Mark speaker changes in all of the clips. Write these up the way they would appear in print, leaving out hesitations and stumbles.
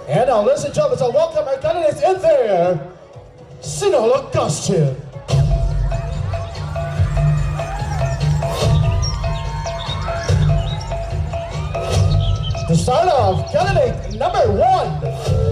Speaker 1: And now, ladies and gentlemen, so welcome our candidates in their Sinulog costume. To start off, candidate number 1.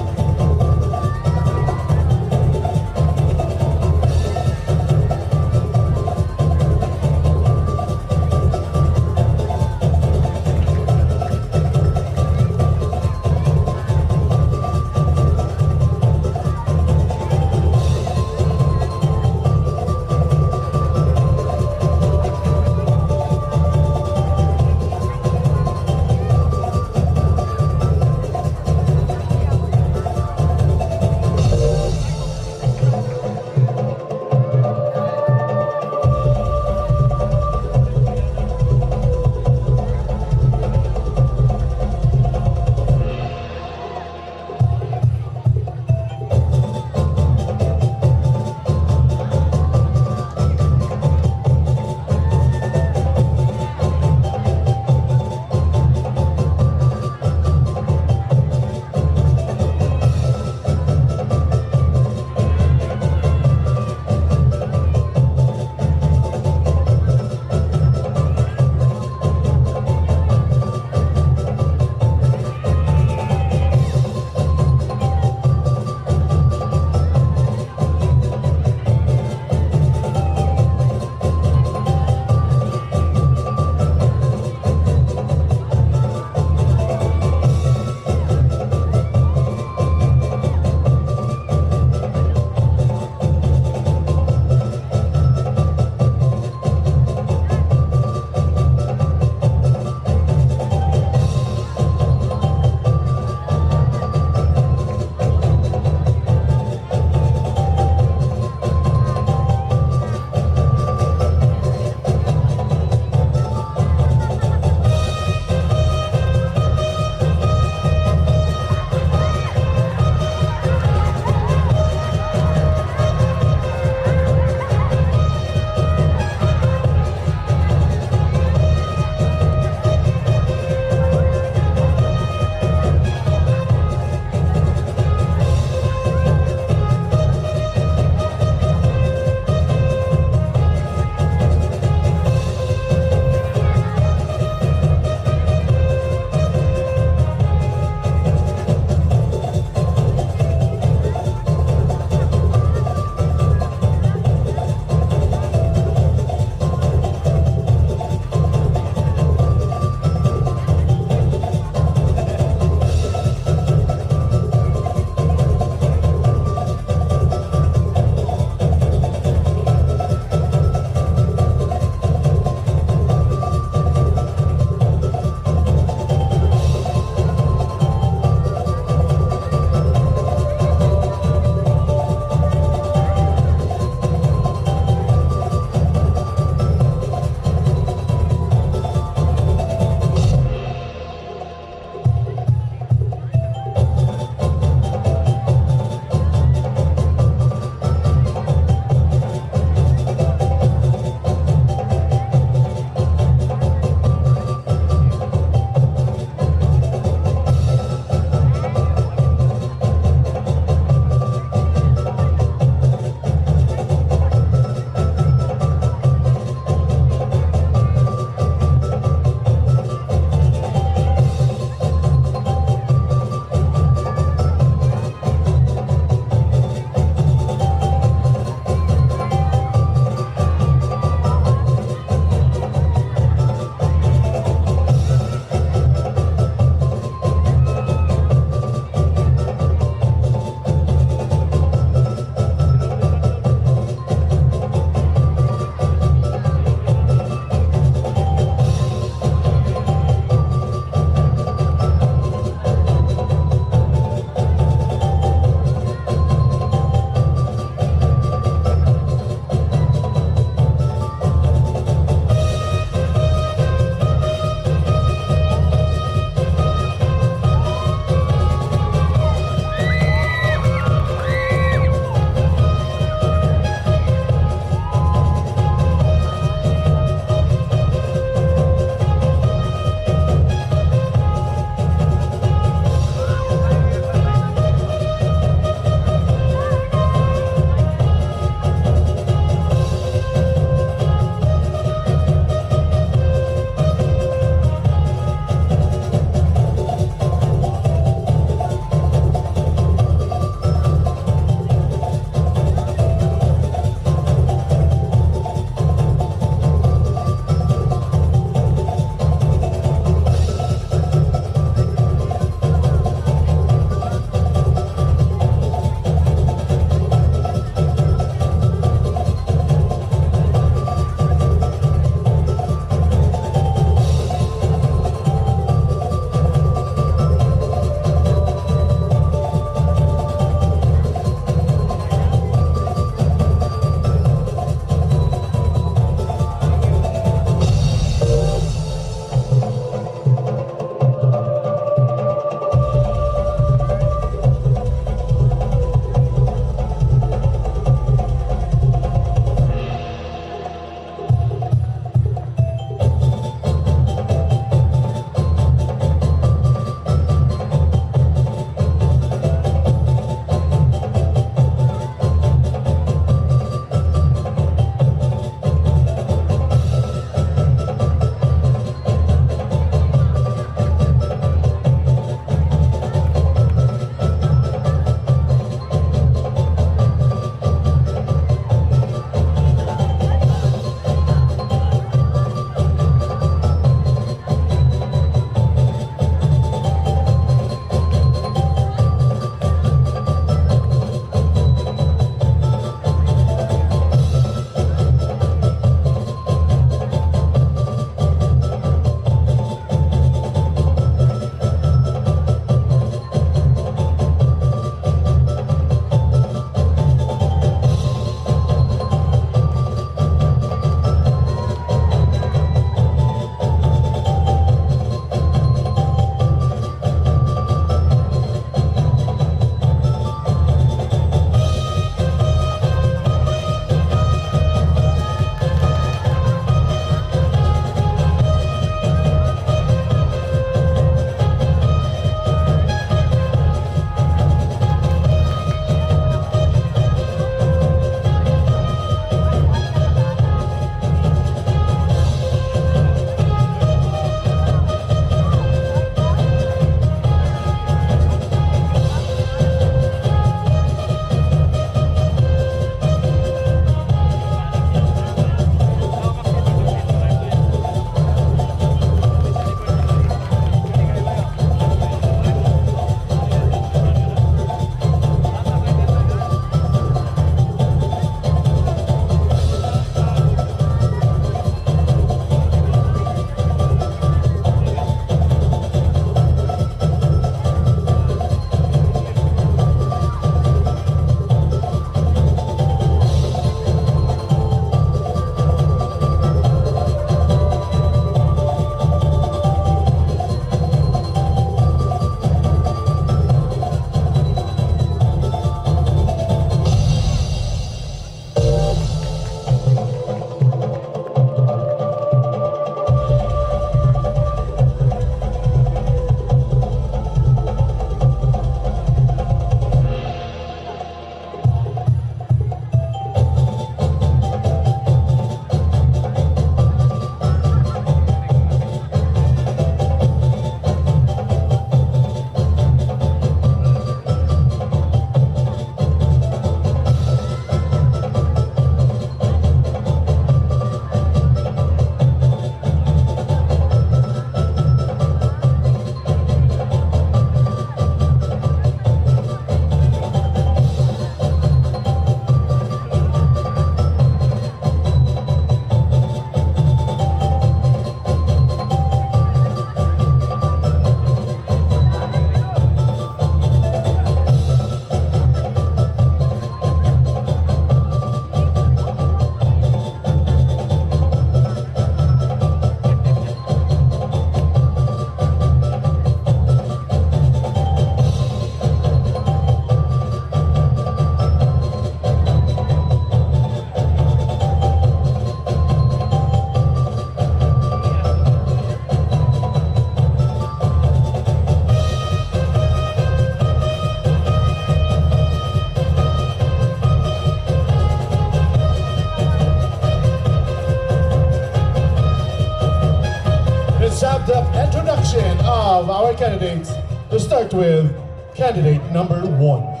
Speaker 1: have our candidates. To start with, candidate number 1.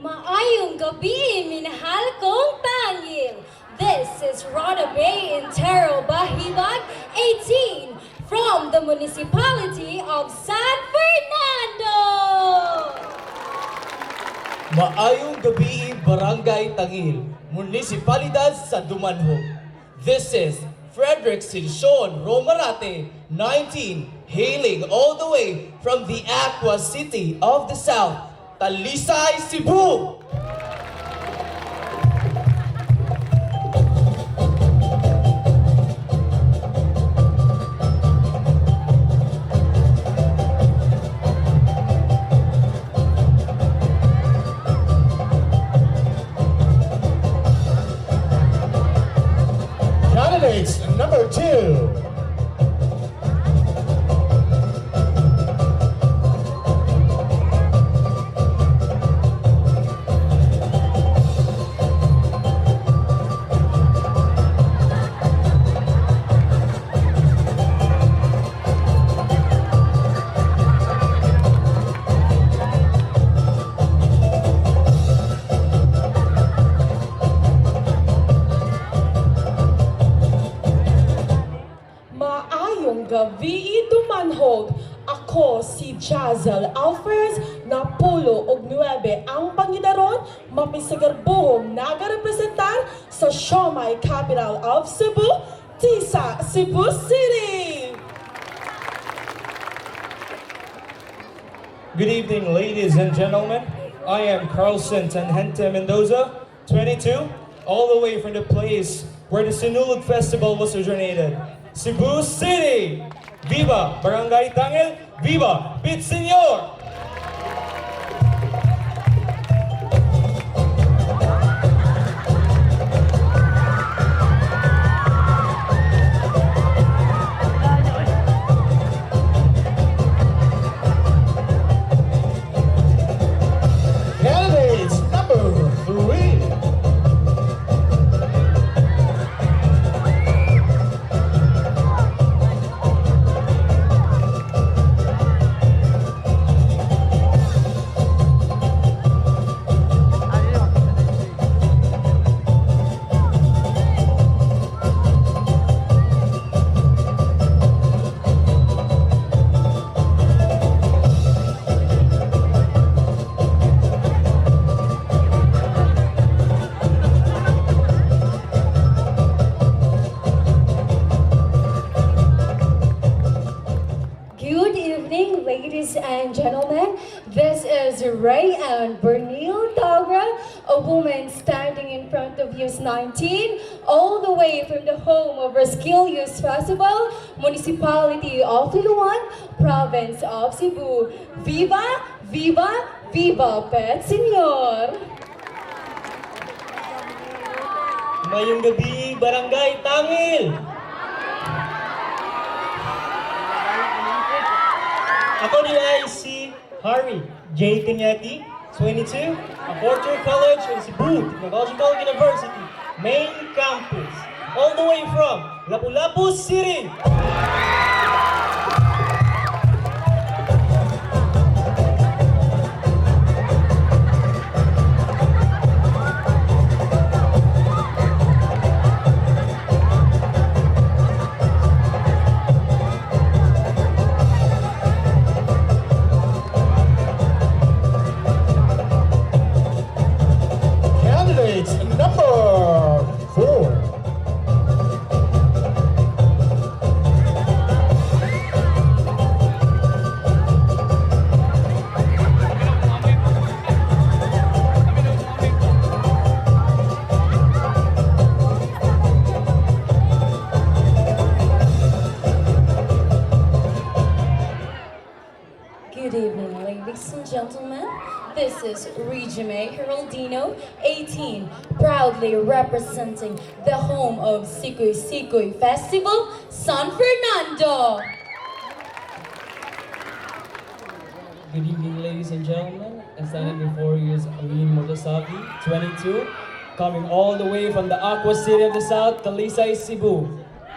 Speaker 2: Maayong gabi, minahal kong Tangil. This is Rada Bay Intero Bahibag 18 from the municipality of San Fernando.
Speaker 3: Maayong gabi, Barangay Tangil, Munisipalidad sa Dumanhog. This is Frederick Silson Romarate, 19, hailing all the way from the Aqua City of the South, Talisay, Cebu.
Speaker 1: Candidates number 2.
Speaker 4: Gabi Dumanhog. Ako si Jazel Alfres na pulo og 9 ang pangidaron mapisagarbuhong nagarepresentar sa Siomai Capital of Cebu, Tisa, Cebu City.
Speaker 5: Good evening, ladies and gentlemen. I am Carlson Tanhente Mendoza, 22, all the way from the place where the Sinulog Festival was originated, Cebu City! Viva Barangay Tangil! Viva Pit Senor!
Speaker 1: Candidates number 3.
Speaker 2: Ladies and gentlemen, this is Ray and Bernil Tagra, a woman standing in front of Youth 19, all the way from the home of Skill Youth Festival, Municipality of Iloan, Province of Cebu. Viva, viva, viva, Pet Senor!
Speaker 5: Mayong gabi, Barangay Tangil! Ako nila ay si Harry J. Cañete, 22, a fourth-year college in Cebu Technological University, main campus, all the way from Lapu-Lapu City.
Speaker 1: Number 4.
Speaker 2: Good evening, ladies and gentlemen. This is Regime Heraldino, 18, proudly representing the home of Sikoy Sikoy Festival, San Fernando.
Speaker 6: Good evening, ladies and gentlemen. And standing before you is Amin Motosavi, 22, coming all the way from the Aqua City of the South, Talisay, Cebu.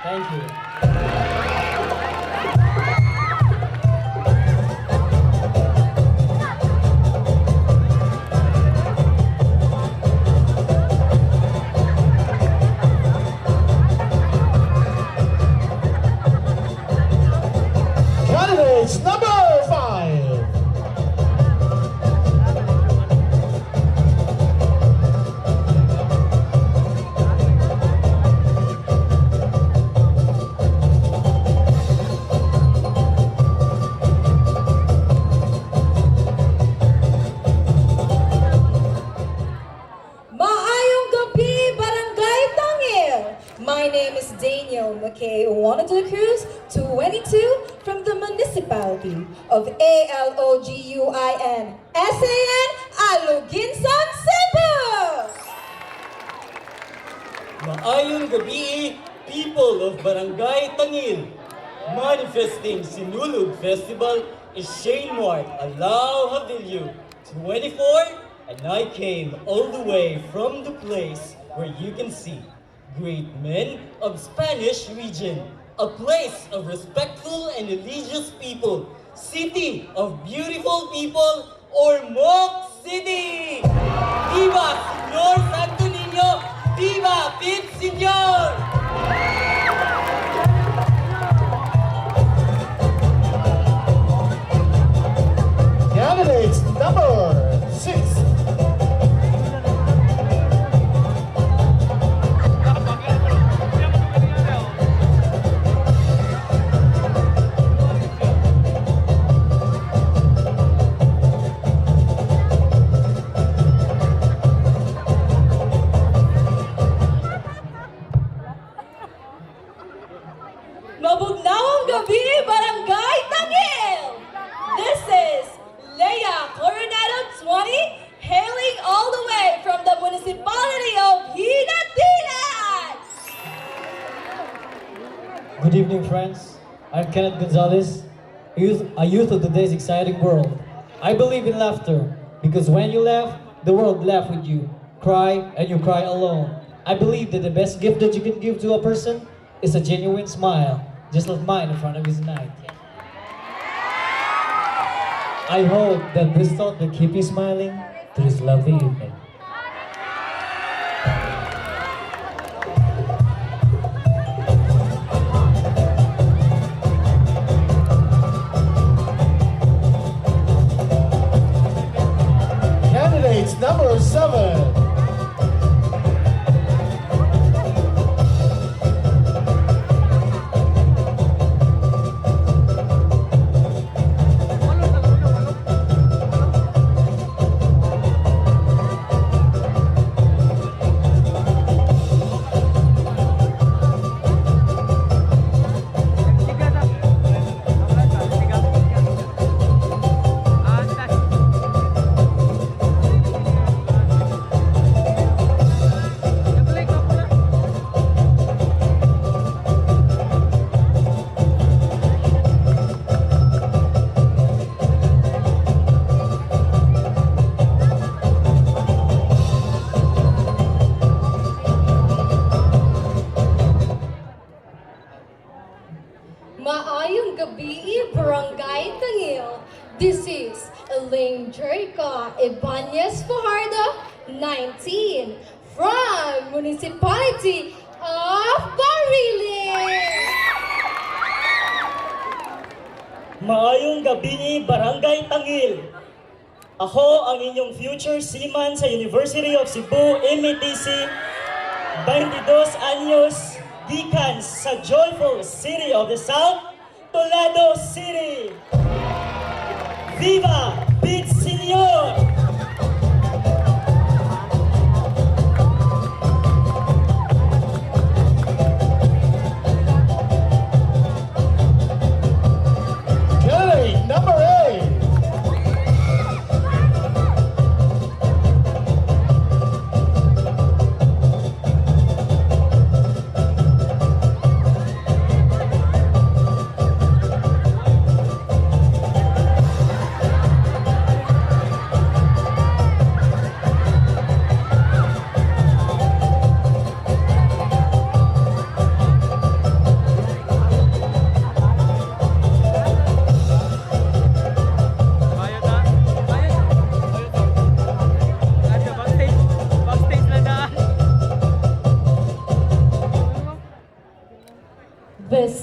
Speaker 6: Thank you.
Speaker 1: Candidates number 5.
Speaker 7: Maayong gabi, Barangay Tangil! My name is Daniel McKay, one of the crews, 22, from the municipality of ALOGUIN, SAN, Aluginsan, Cebu!
Speaker 3: Maayong gabi, people of Barangay Tangil. Manifesting Sinulog Festival is Shane Mart, Alao Havilio, 24, and I came all the way from the place where you can see great men of Spanish region, a place of respectful and religious people, city of beautiful people, or Mock City! Viva Señor Santo Niño! Viva Pit Señor!
Speaker 1: Candidates number 6.
Speaker 7: Mabugnawang gabi, Barangay Tangil! This is Leia Coronation 20, hailing all the way from the municipality of Hinatilan!
Speaker 6: Good evening, friends. I'm Kenneth Gonzalez, a youth of today's exciting world. I believe in laughter because when you laugh, the world laughs with you. Cry, and you cry alone. I believe that the best gift that you can give to a person is a genuine smile, just like mine in front of his night. I hope that this thought will keep you smiling through this lovely evening.
Speaker 1: Candidates number 7.
Speaker 2: Maayong gabi, Barangay Tangil. This is Elaine Jerica Ibanez Fajardo, 19, from Municipality of Bariles.
Speaker 8: Maayong gabi, Barangay Tangil. Ako ang inyong future seaman sa University of Cebu, METC, 22 anyos, gikan sa joyful city of the South, Toledo City. Viva Pit Señor!
Speaker 1: Candidate number 8.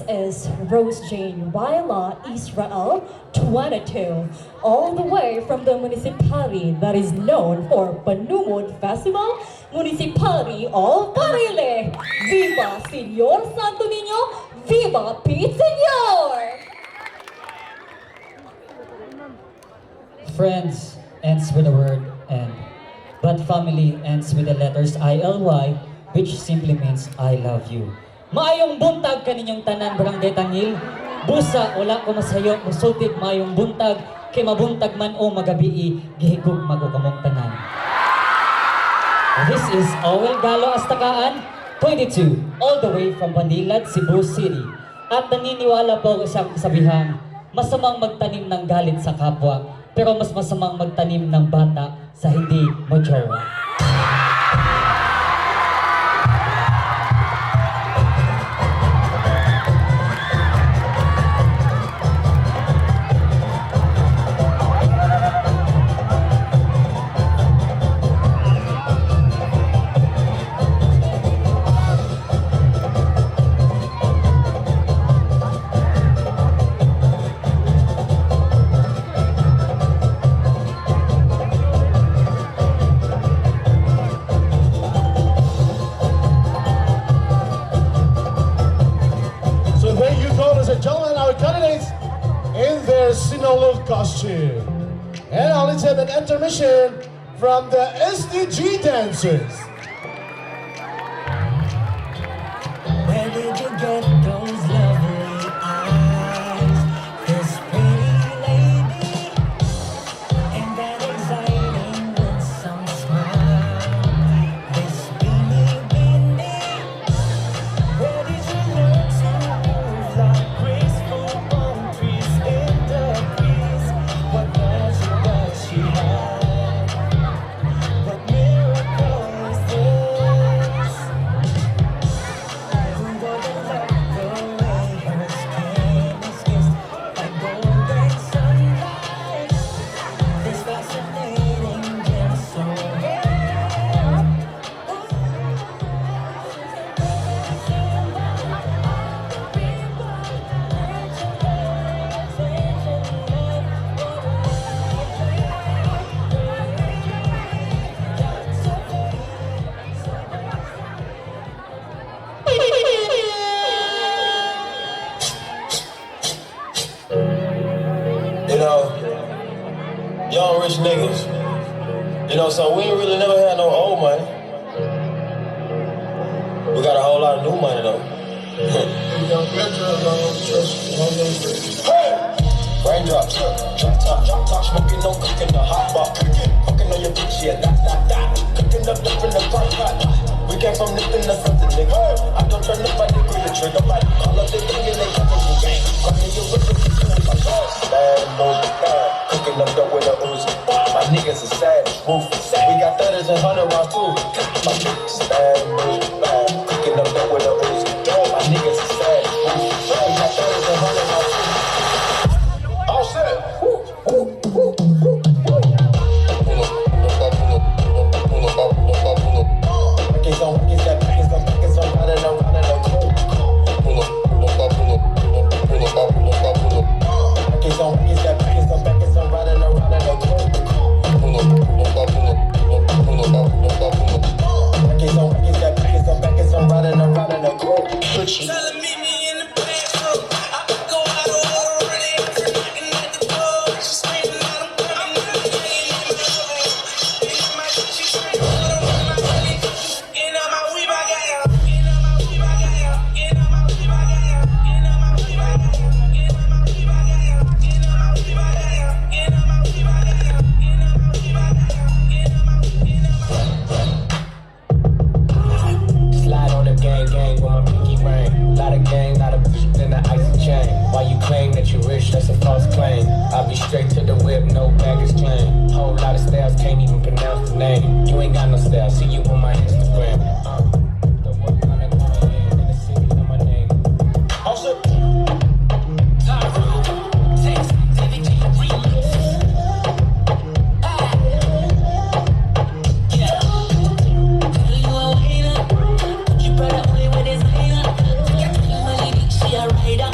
Speaker 2: is Rose Jane Waila Israel, 22, all the way from the municipality that is known for Panumod Festival, Municipality of Parile. Viva Senor Santo Niño! Viva Pete Senor!
Speaker 6: Friends ends with the word end, but family ends with the letters ILY, which simply means I love you. Maayong buntag kaninyong tanan Barangay Tangil. Busa wala ko masayo musultid maayong buntag kay mabuntag man o magabii gihigog magukamong tanan. This is Owel Galo Astakaan, 22, all the way from Banilad, Cebu City. At naniniwala po isang kasabihan, masamang magtanim ng galit sa kapwa, pero mas masamang magtanim ng bata sa hindi majowa.
Speaker 1: Costume. And now let's have an intermission from the SDG dancers.
Speaker 9: Where did you get those lovely eyes? This pretty lady, and that exciting winsome smile. This beanie, where did you learn to move like graceful palm trees in the breeze? What does she have? What miracle is this? Who doesn't love the way her skin is kissed like golden sunlight? This fascinating gem so rare.
Speaker 10: You know, young rich niggas. You know, so we ain't really never had no old money. We got a whole lot of new money though. Hey! Raindrops, drop top, smoking, no cooking, the hot pot. Fucking on your bitch, yeah, that. Cooking up in the crock pot. We came from nothing to something, nigga. I don't turn up my degree to trigger, like, call up the thing and they come from the gang. Fucking you with the bad movie, cooking up dope with a Uzi. My niggas are savage, ruthless. We got 30s and 100 rounds too. My niggas bad movie, cooking up dope with a Uzi. My niggas are savage, ruthless. We got 30s and 100 rounds too. All set. Packets on, riding around in a coupe. Packets on, riding around in a coupe. Packets on, riding around in a coupe.
Speaker 9: Telling me in the bathroom, I could go out of order already. Knocking at the door, she's screaming out, I'm coming, in my room. In my shit, she's screaming, hold on, my money. In on my weave, I got ya. In on my weave, I got ya. In on my weave, I got ya. In on my weave, I got ya. In on my weave, I got ya. In on my weave, I got ya. In on my weave, I got ya. In on my weave, I got ya.
Speaker 10: Slide on the gang with my pinky ring. Lot of gang, lot of bitch in the icy chain. Why you claim that you rich, that's a false claim. I'll be straight to the whip, no baggage claim. Whole lot of styles, can't even pronounce the name. You ain't got no style, see you on my Instagram. The work on the grind, in the city of my name. Also,
Speaker 9: She a rider.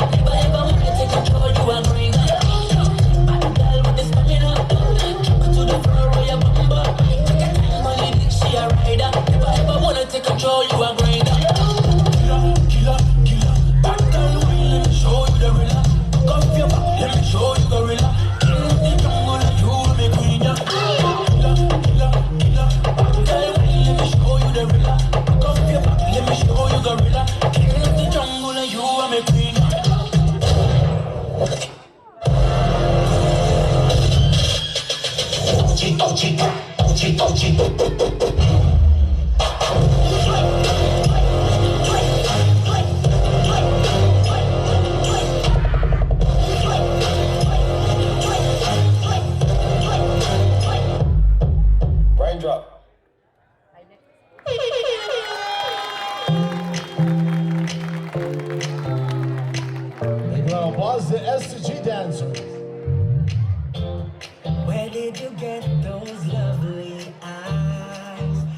Speaker 10: Raindrop.
Speaker 1: Big round of applause to STG dancers.
Speaker 9: Where did you get those lovely eyes?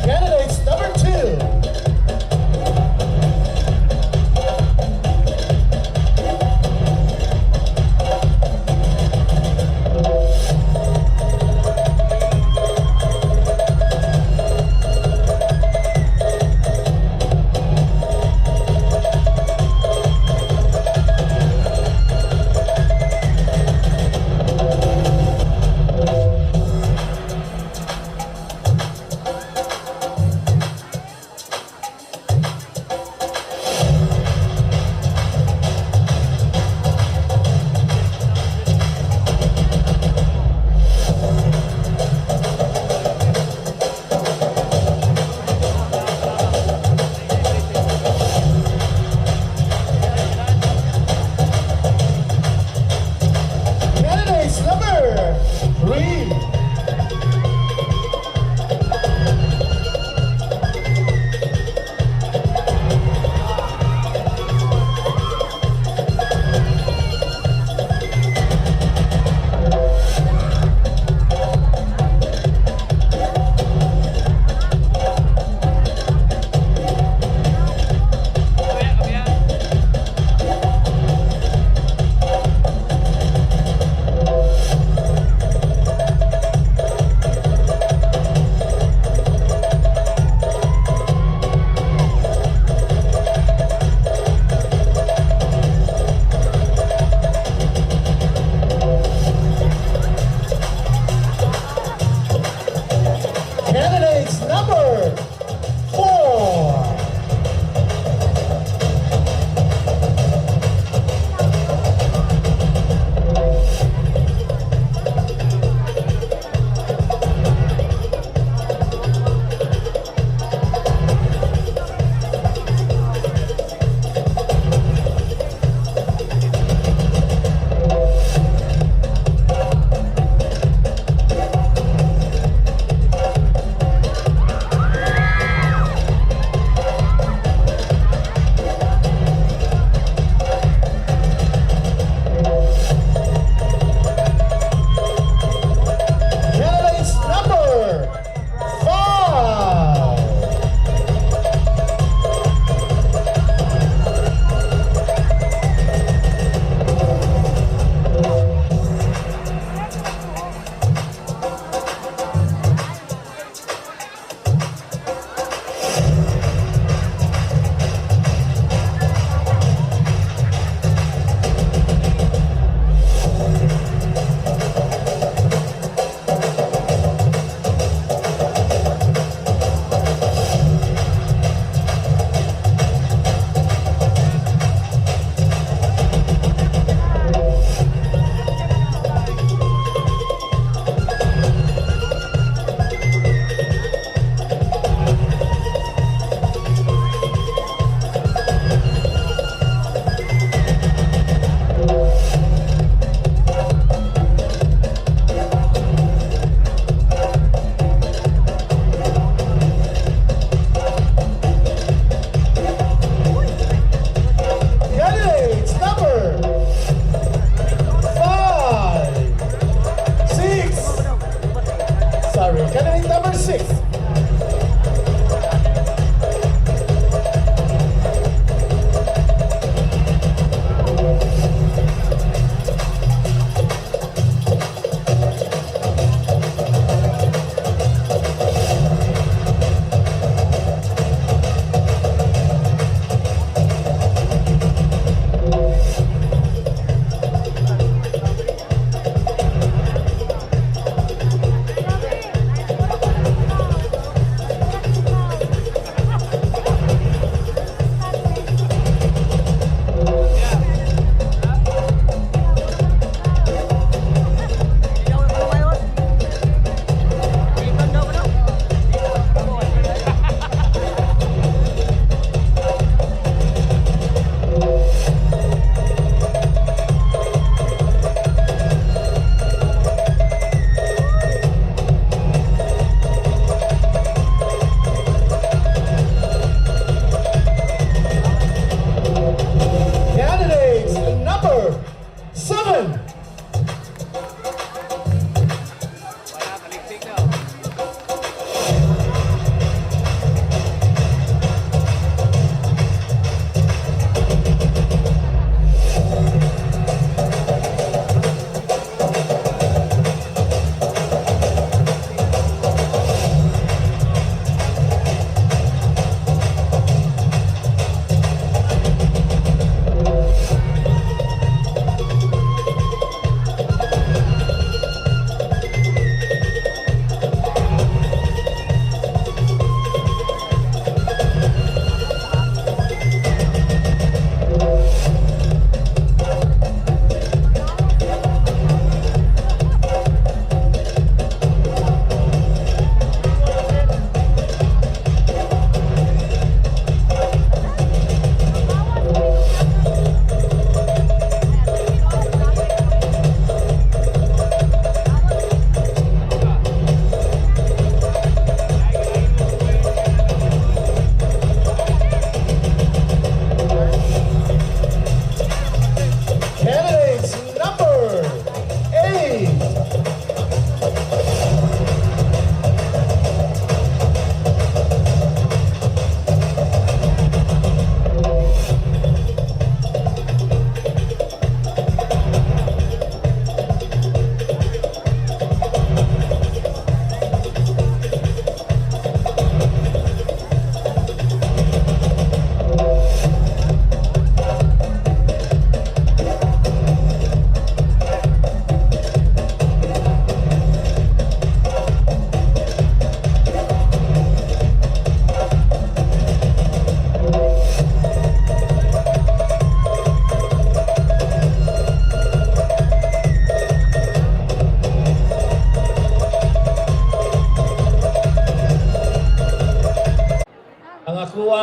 Speaker 1: Candidates number 2. Candidates number 3. Candidates number 4. Candidates number 5. Candidates number 5, 6. Sorry, candidate number 6.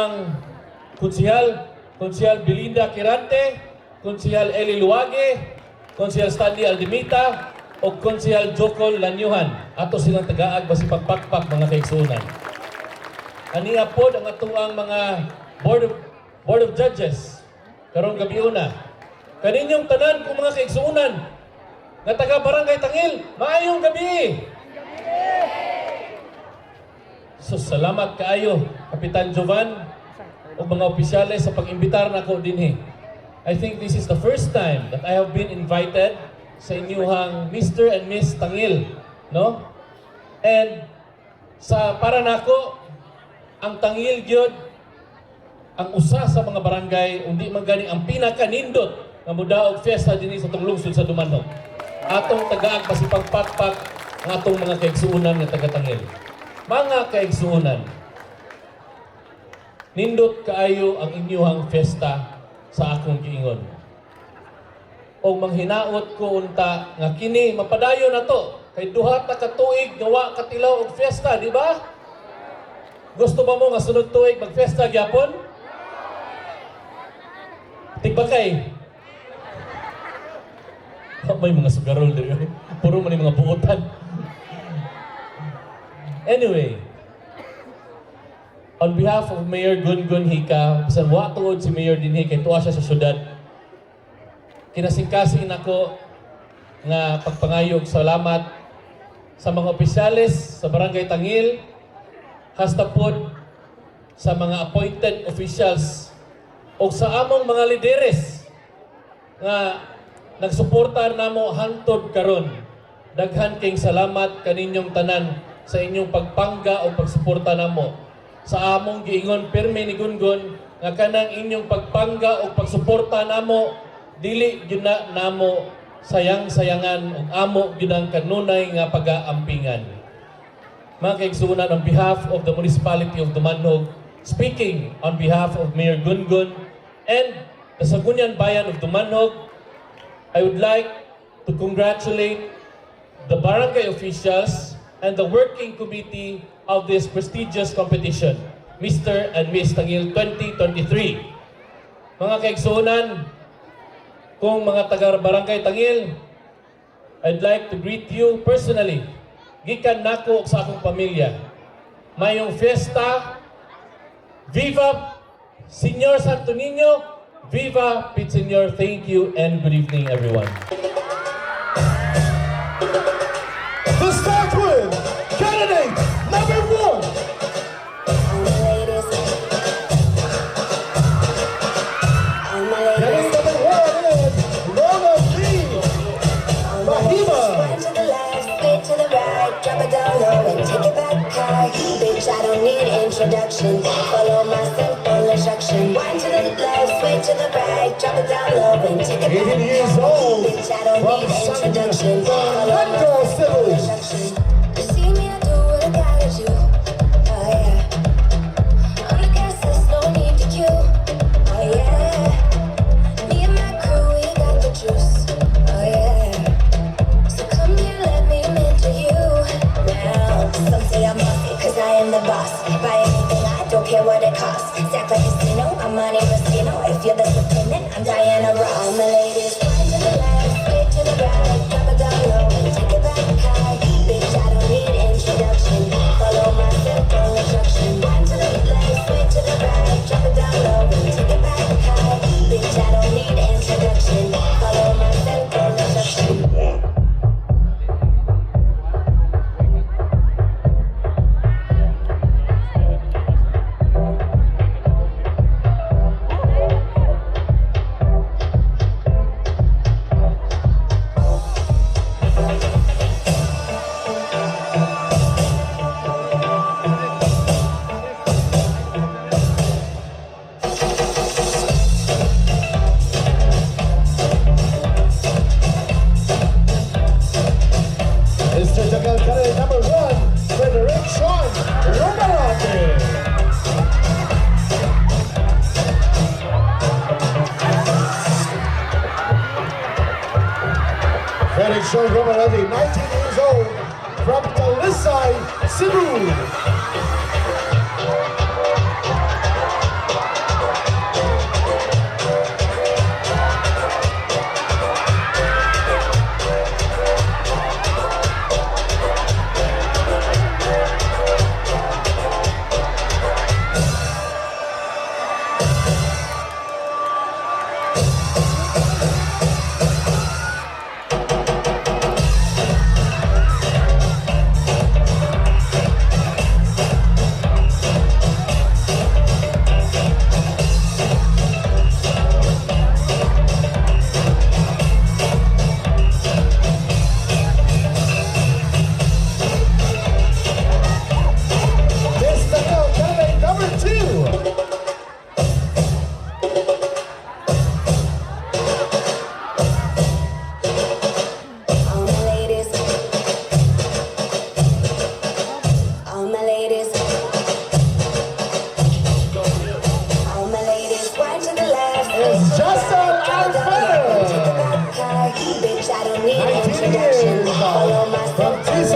Speaker 11: atuang Konsehal Belinda Quirante, Konsehal Eli Luage, Konsehal Stanley Aldimita, o Konsehal Jocol Lanyuhan. Ato silang tagaag basi pagpakpak mga kaigsunan. Aniya pod ang atuang mga Board of Judges karong gabi una. Kaninyong tanan kung mga kaigsunan nga taga Barangay Tangil, maayong gabi. So salamat kaayo Kapitan Jovan o mga opisyales sa pag-imbitar nako dinhi. I think this is the first time that I have been invited sa inyuhang Mr. and Miss Tangil, no? And para nako ang Tangil gyud ang usa sa mga barangay undi man gani ang pinakanindot nga mudaog fiesta dinhi sa tong lungsod sa Dumanhog. Atong tagaag basi pagpakpak ang atong mga kaigsuonan nga taga Tangil. Mga kaigsuonan, nindot kaayo ang inyuhang fiesta sa akong giingon. O manghinaot ko unta nga kini mapadayon na to kay duha ta ka tuig nga wa katilaw og fiesta, di ba? Gusto ba mo nga sunod tuig magfiesta gyapon? Tigbakay. May mga sugarol diri. Puro man mga buotan. Anyway, on behalf of Mayor Gungun Hika, bisan wa tuod si Mayor dinhi kay tuwa siya sa syudad. Kinasingkasing nako nga pagpangayog salamat sa mga opisyales sa Barangay Tangil, hasta pod sa mga appointed officials o sa among mga lideres nga nagsuporta namo hangtod karon. Daghan kayong salamat kaninyong tanan sa inyong pagpangga o pagsuporta namo sa among giingon pirmi ni Gungun nga kanang inyong pagpangga o pagsuporta namo dili gyud na namo sayang-sayangan ug amo gyud ang kanunay nga pag-aampingan. Mga kaigsuonan, on behalf of the Municipality of Dumanhog, speaking on behalf of Mayor Gungun and the Sangguniang Bayan of Dumanhog, I would like to congratulate the barangay officials and the working committee of this prestigious competition, Mr. and Miss Tangil 2023. Mga kaigsuonan, kung mga taga-barangay Tangil, I'd like to greet you personally. Gikan nako sa akong pamilya. Mayong fiesta, Viva Senyor Santo Niño, Viva Pit Senyor. Thank you and good evening everyone.
Speaker 1: Let's start with candidate number 1. Candidate number 1 is Rona Lee Mahima.
Speaker 12: One to the left, split to the right, drop it down low and take it back high. Bitch, I don't need introduction. Follow my simple instruction. One to the left, switch to the right, drop it down low and take it back
Speaker 1: 18 years
Speaker 12: high.
Speaker 1: old
Speaker 12: Bitch, I don't
Speaker 1: from
Speaker 12: need introduction. Follow my
Speaker 1: Metro
Speaker 12: simple
Speaker 1: City.
Speaker 12: instruction. You see me, I do what I gotta do. Oh yeah. On the gas, there's no need to queue. Oh yeah. Me and my crew, we got the juice. Oh yeah. So come here, let me mentor you. Now, some say I'm bossy, cause I am the boss. Buy anything, I don't care what it costs. Stack like a casino, I'm Monte Rustino. If you're the dependent, I'm Diana Ross. All my ladies, one to the left, straight to the right, drop it down low and take it back high. Bitch, I don't need introduction. Follow my simple instruction. One to the left, straight to the right, drop it down low and take it back high. Bitch, I don't need introduction. Follow my simple instruction.
Speaker 1: Mr. Jagal, candidate number 1, Frederick Sean Romarate. Frederick Sean Romarate, 19 years old, from Talisay, Cebu.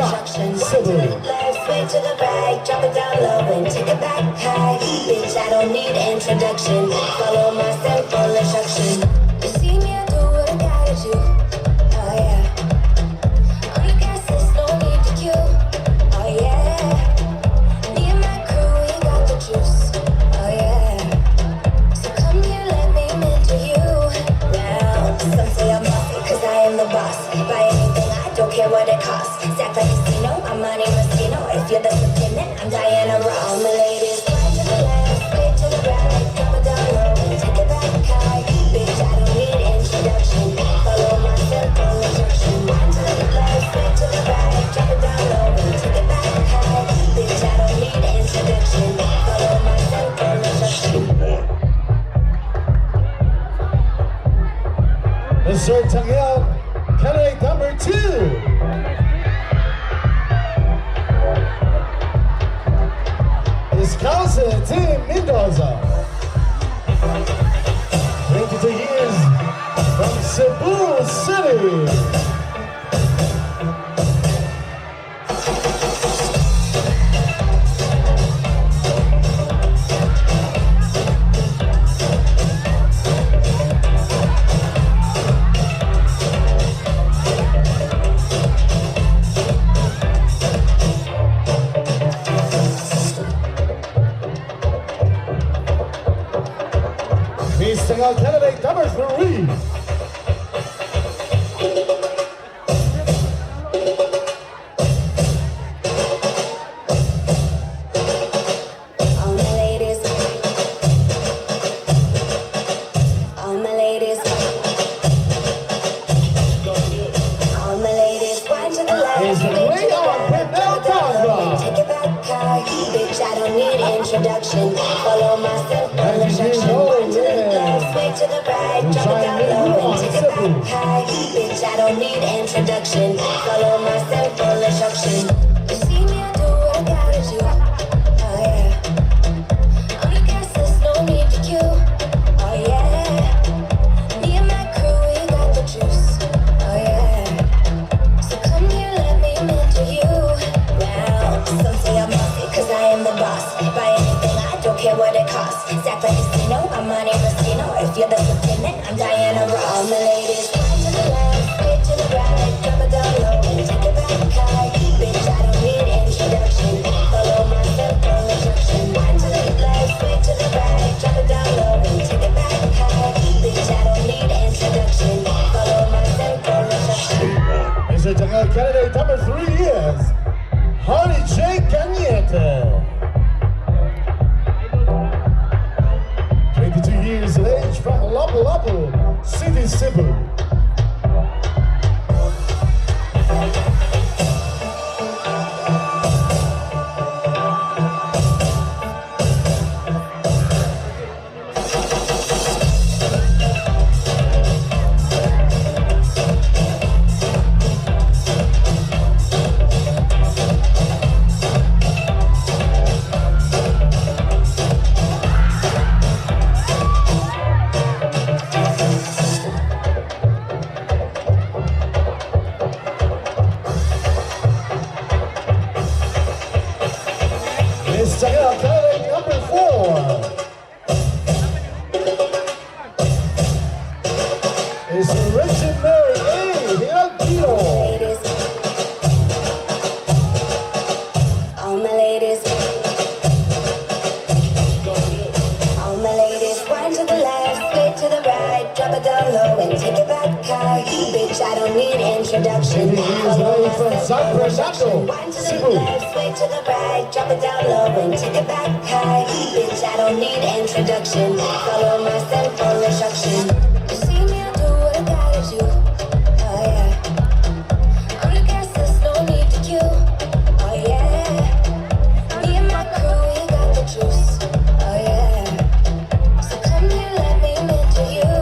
Speaker 12: instructions.
Speaker 1: Cebu.
Speaker 12: Left, sway to the right, drop it down low and take it back high. Bitch, I don't need introduction. Follow my simple instruction. You see me, I do what I gotta do. Oh yeah. On the gas, there's no need to queue. Oh yeah. Me and my crew, we got the juice. Oh yeah. So come here, let me mentor you. Now, some say I'm bossy, cause I am the boss. Buy anything, I don't care what it costs. Stack like a casino, I'm money Moschino. If you're the lieutenant, I'm Diana Ross. All my ladies, right to the left, straight to the right. Drop it down low and take it back high. Bitch, I don't need introduction. Follow my simple instruction. Right to the left, straight to the right. Drop it down low and take it back high. Bitch, I don't need introduction. Follow my simple instruction.
Speaker 1: Mr. Tangil, candidate number 2. Wisconsin Team Mendoza. 22 years from Cebu City. Missing out candidate number 3.
Speaker 12: All my ladies, all my ladies, all my ladies, one to the left,
Speaker 1: Is
Speaker 12: straight to
Speaker 1: way
Speaker 12: the
Speaker 1: on
Speaker 12: right,
Speaker 1: with
Speaker 12: drop it down low and
Speaker 1: Mendoza.
Speaker 12: take it back high. Bitch, I don't need introduction. Follow my simple
Speaker 1: As you
Speaker 12: instruction.
Speaker 1: know,
Speaker 12: One to the
Speaker 1: yeah.
Speaker 12: left, straight to the right,
Speaker 1: We're
Speaker 12: drop it
Speaker 1: trying
Speaker 12: down
Speaker 1: to
Speaker 12: low
Speaker 1: move
Speaker 12: and
Speaker 1: on,
Speaker 12: take it
Speaker 1: Cebu.
Speaker 12: back high. Bitch, I don't need introduction. Follow my simple instruction. You see me, I do what I gotta do. Oh yeah. On the gas, there's no need to queue. Oh yeah. Me and my crew, we got the juice. Oh yeah. So come here, let me mentor you. Now, some say I'm bossy, cause I am the boss. Buy anything, I don't care what it costs. Stack like a casino, I'm money Moschino. If you're the lieutenant, I'm Diana Ross. All my ladies, right to the left, straight to the right. Drop it down low and take it back high. Bitch, I don't need introduction. Follow my simple instruction. One to the left, straight to the right. Drop it down low and take it back high. Bitch, I don't need introduction. Follow my simple instruction.
Speaker 1: Mr. Tangil, candidate number 3 is Hardy J. Cañete. 22 years of age from Lapu-Lapu City, Cebu. Mr. Tangil, candidate number 4 is Richard Mary A. Hilagiro.
Speaker 12: Ladies, all my ladies, all my ladies, one to the left, straight to the right, drop it down low and take it back high. Bitch, I don't need introduction.
Speaker 1: He is
Speaker 12: Follow
Speaker 1: away
Speaker 12: my
Speaker 1: from
Speaker 12: simple
Speaker 1: San
Speaker 12: instruction.
Speaker 1: Bernardo,
Speaker 12: One to the
Speaker 1: Cebu.
Speaker 12: left, straight to the right, drop it down low and take it back high. Bitch, I don't need introduction. Follow my simple instruction. You see me, I do what I gotta do. Oh yeah. On the gas, there's no need to queue. Oh yeah. Me and my crew, we got the juice. Oh yeah. So come here, let me mentor you.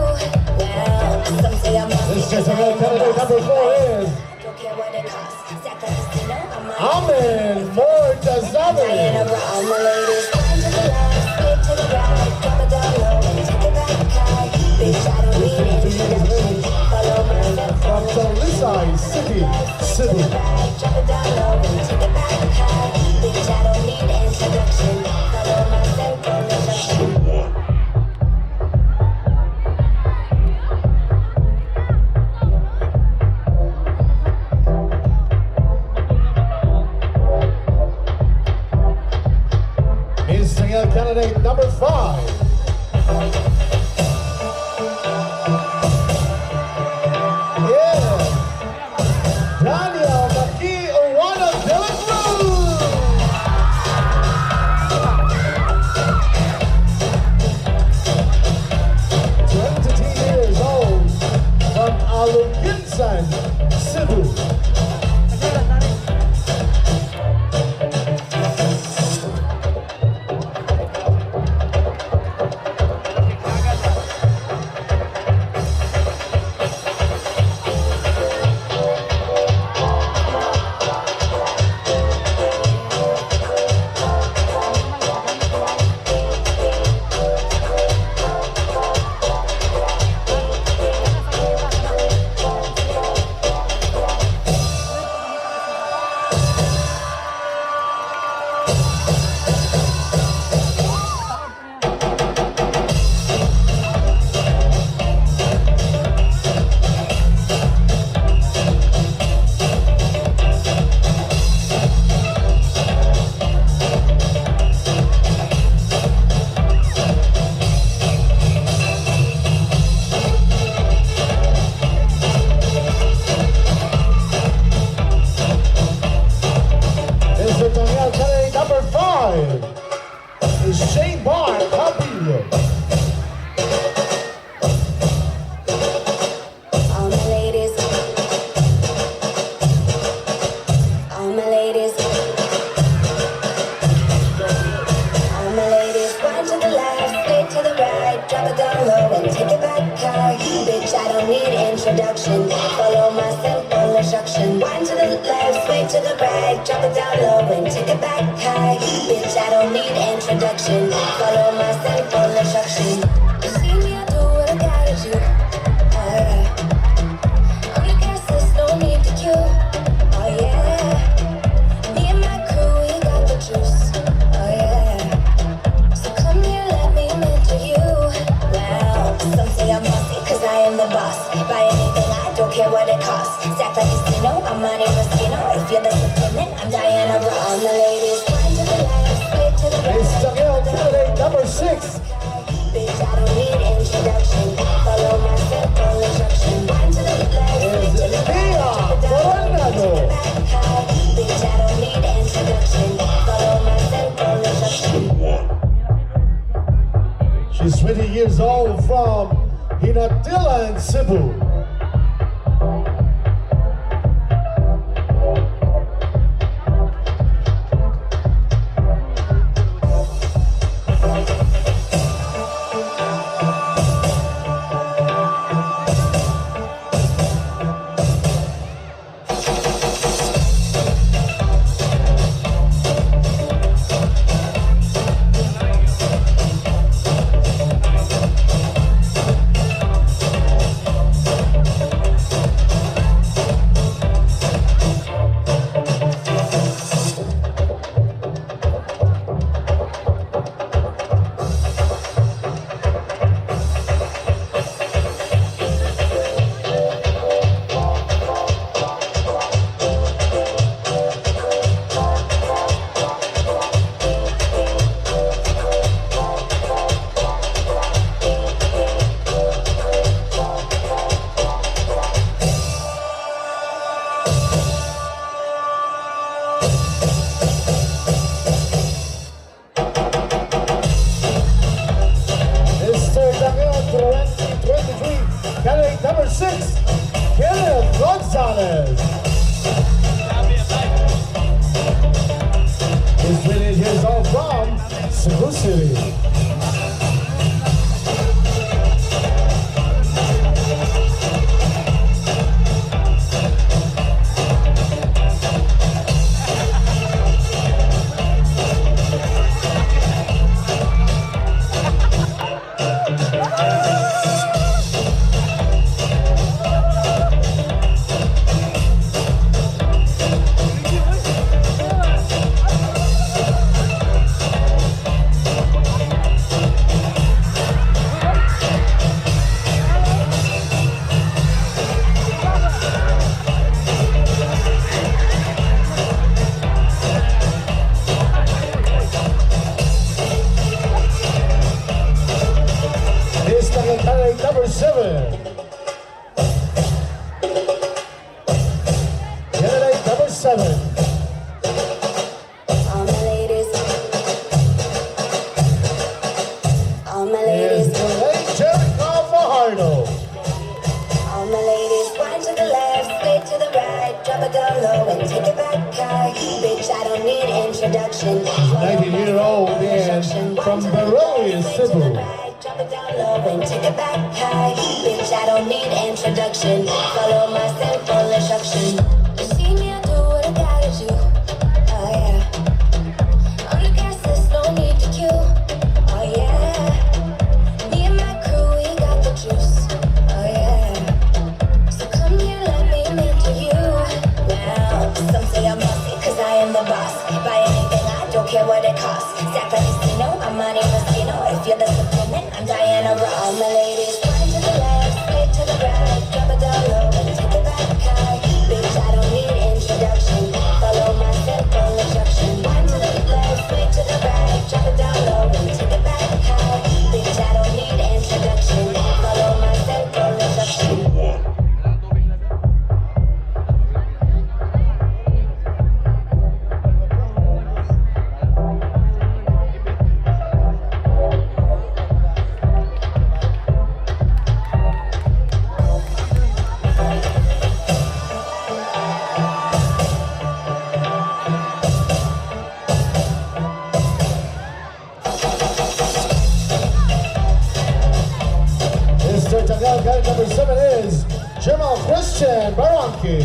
Speaker 12: Now, some say I'm
Speaker 1: Mr. Tangil, candidate number 4 is
Speaker 12: don't care what it costs. Stack like a casino, I'm on
Speaker 1: Amen
Speaker 12: Diana
Speaker 1: Mortazabe.
Speaker 12: Ross. All my ladies, one to the left, straight to the right. Drop it down low and take it back high. Bitch, I don't need introduction. Follow my
Speaker 1: From Talisay City, Cebu.
Speaker 12: drop it down low
Speaker 1: candidate number 5. Daniel Maki Owana de la Cruz. 22 years old from Aluginsan, Cebu.
Speaker 12: Introduction, follow my simple instruction. Wind to the left, sway to the right, drop it down low and take it back high. Bitch, I don't need introduction, follow my simple instruction. You see me, I do what I gotta do. On the gas, there's no need to queue. Oh yeah, me and my crew, we got the juice. Oh yeah, so come here, let me mentor you. Well, some say I'm bossy, cause I am the boss. Buy anything, I don't care what it costs. Stack like a casino, I'm Monte Moschino. If you're the lieutenant, I'm Diana Ross. All my ladies, wind to the left, sway to the right.
Speaker 1: It's Tangil, candidate number 6.
Speaker 12: Bitch, I don't need introduction. Follow my simple instruction. Wind to the left, sway to the right. Drop it down low, take it back high. Bitch, I don't need introduction. Follow my simple instruction.
Speaker 1: She's 20 years old from Hinatilan, Cebu. Candidate number 6, Kenneth Gonzalez. He's 20 years old from Cebu City.
Speaker 12: introduction.
Speaker 1: 19-year-old and from Baroli, Cebu.
Speaker 12: Drop it down low and take it back high. Bitch, I don't need introduction. Follow my simple instruction. You see me, I do what I gotta do. Oh yeah. On the gas list, no need to queue. Oh yeah. Me and my crew, we got the juice. Oh yeah. So come here, let me mentor you. Now, some say I'm bossy, cause I am the boss. Buy anything, I don't care what it costs. Stack like casino, I'm money Mastino. If you're the supplement, I'm Diana Ross. All my ladies, one to the left, straight to the right. Drop it down low and take it back high. Bitch, I don't need introduction. Follow my simple instruction. One to the left, straight to the right. Drop it down low and take it back high. Bitch, I don't need introduction. Follow my simple instruction.
Speaker 1: Mr. Tangil, guy number 7 is Jamal Christian Baranki.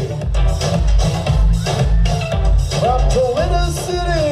Speaker 1: From Toledo City.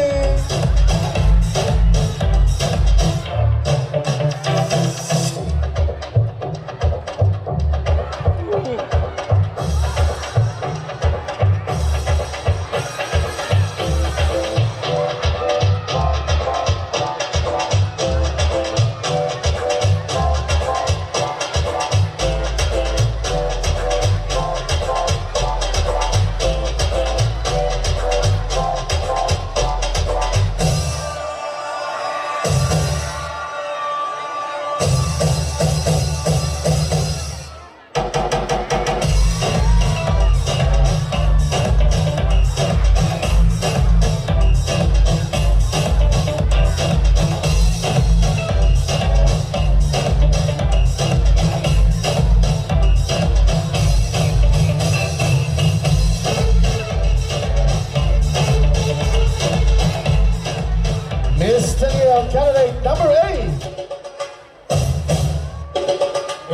Speaker 1: Candidate number 8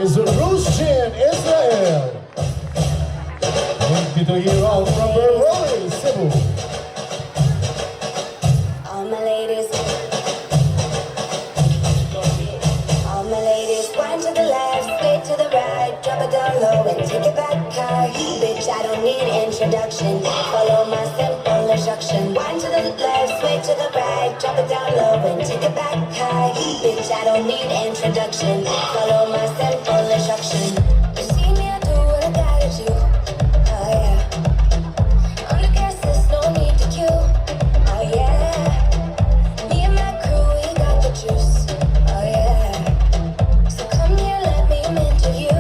Speaker 1: is Rushin Israel. 22-year-old from Baroli, Cebu.
Speaker 12: All my ladies, one to the left, straight to the right, drop it down low and take it back high. Bitch, I don't need introduction. Follow my simple instruction. One to the left, straight to the right, drop it down low and take it back high. Bitch, I don't need introduction. Follow my simple instruction. You see me, I do what I gotta do. Oh yeah. On the gas list, no need to queue. Oh yeah. Me and my crew, we got the juice. Oh yeah. So come here, let me mentor you.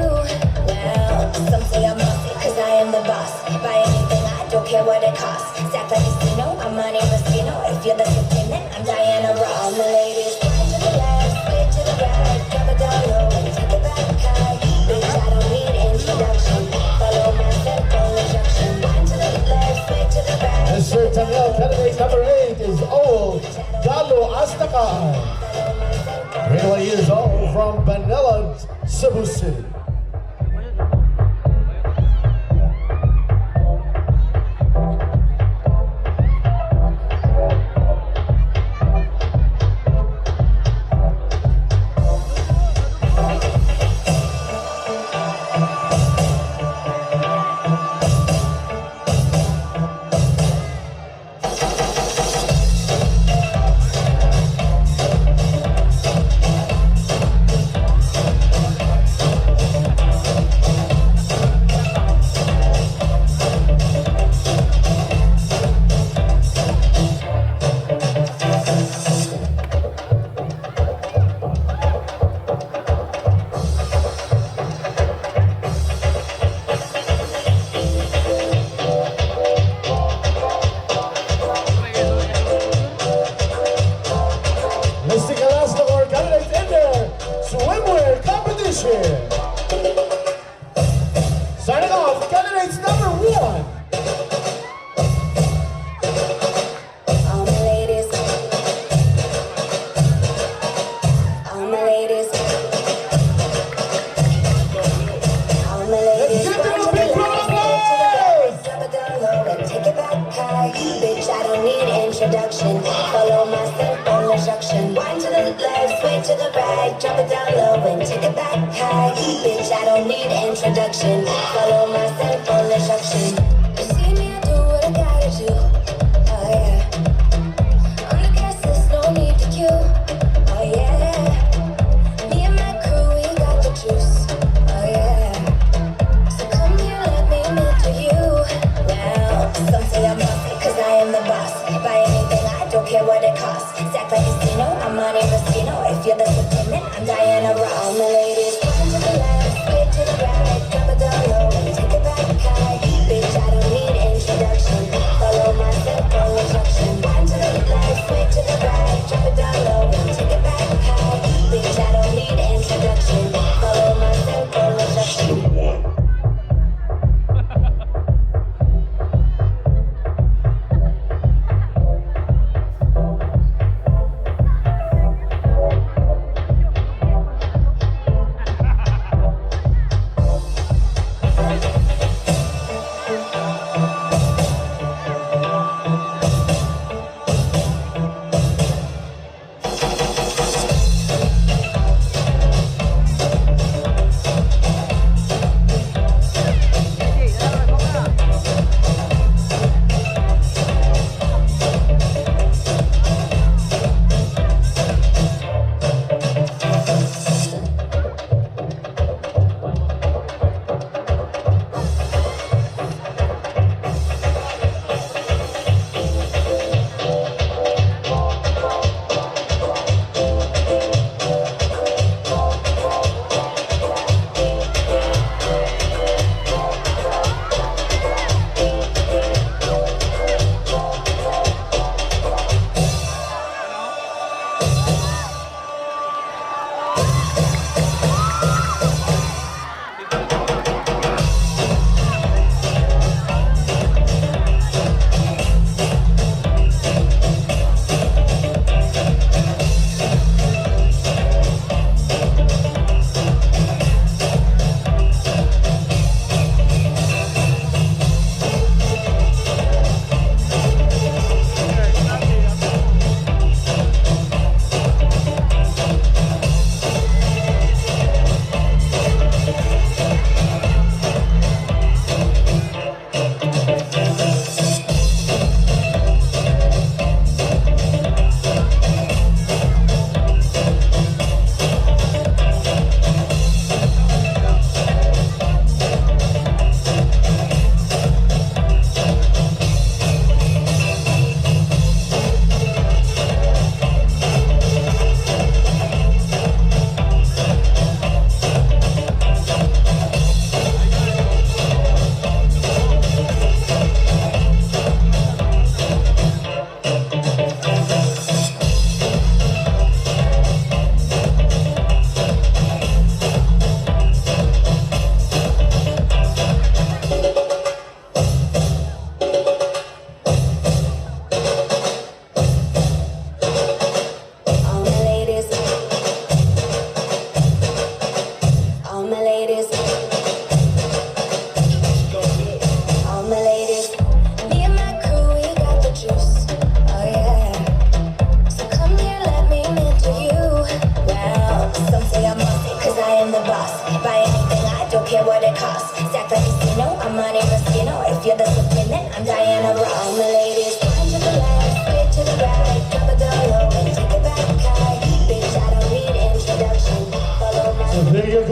Speaker 12: Now, some say I'm bossy, cause I am the boss. Buy anything, I don't care what it costs. Stack like casino, I'm money Mastino. If you're the supplement, I'm Diana Ross. All my ladies, one to the left, straight to the right. Drop it down low and take it back high. Bitch, I don't need introduction. Follow my simple instruction. One to the left, straight to the right.
Speaker 1: Mr. Tangil, candidate number 8 is Ol Galo Astakan. 21 years old from Manila, Cebu City.
Speaker 12: introduction. Follow my simple instruction. Wind to the left, sway to the right, drop it down low and take it back high. Bitch, I don't need introduction. Follow my simple instruction. You see me, I do what I gotta do. Oh yeah. On the gas, there's no need to queue. Oh yeah. Me and my crew, we got the juice. Oh yeah. So come here, let me mentor you. Well, some say I'm bossy, cause I am the boss. Buy anything, I don't care what it costs. Stack like a casino, I'm Monte Rustino. If you're the dependent, I'm Diana Ross. All my ladies, one to the left, sway to the right, drop it down low and take it back high. Bitch, I don't need introduction. Follow my simple instruction. One to the left, sway to the right, drop it down low and take it back high. Bitch, I don't need introduction. Follow my simple instruction.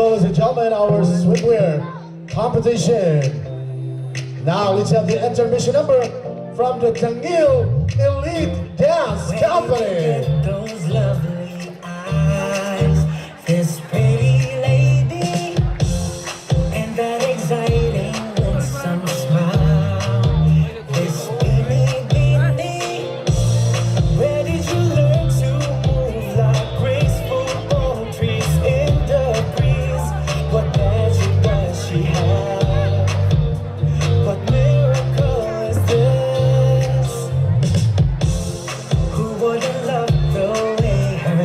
Speaker 1: Ladies and gentlemen, our swimwear competition. Now let's have the intermission number from the Tangil Elite Dance Company.
Speaker 9: Those lovely eyes, this pretty lady, and that exciting winsome smile, this beanie beanie. Where did you learn to move like graceful palm trees in the breeze? What magic does she have? What miracle is this? Who wouldn't love the way her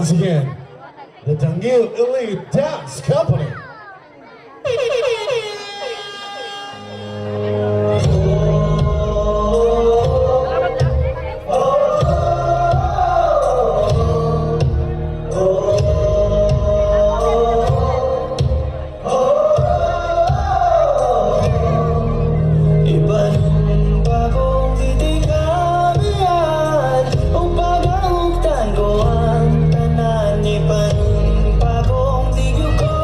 Speaker 1: once again, the Tangil Elite Dance Company.
Speaker 10: Bagong di ko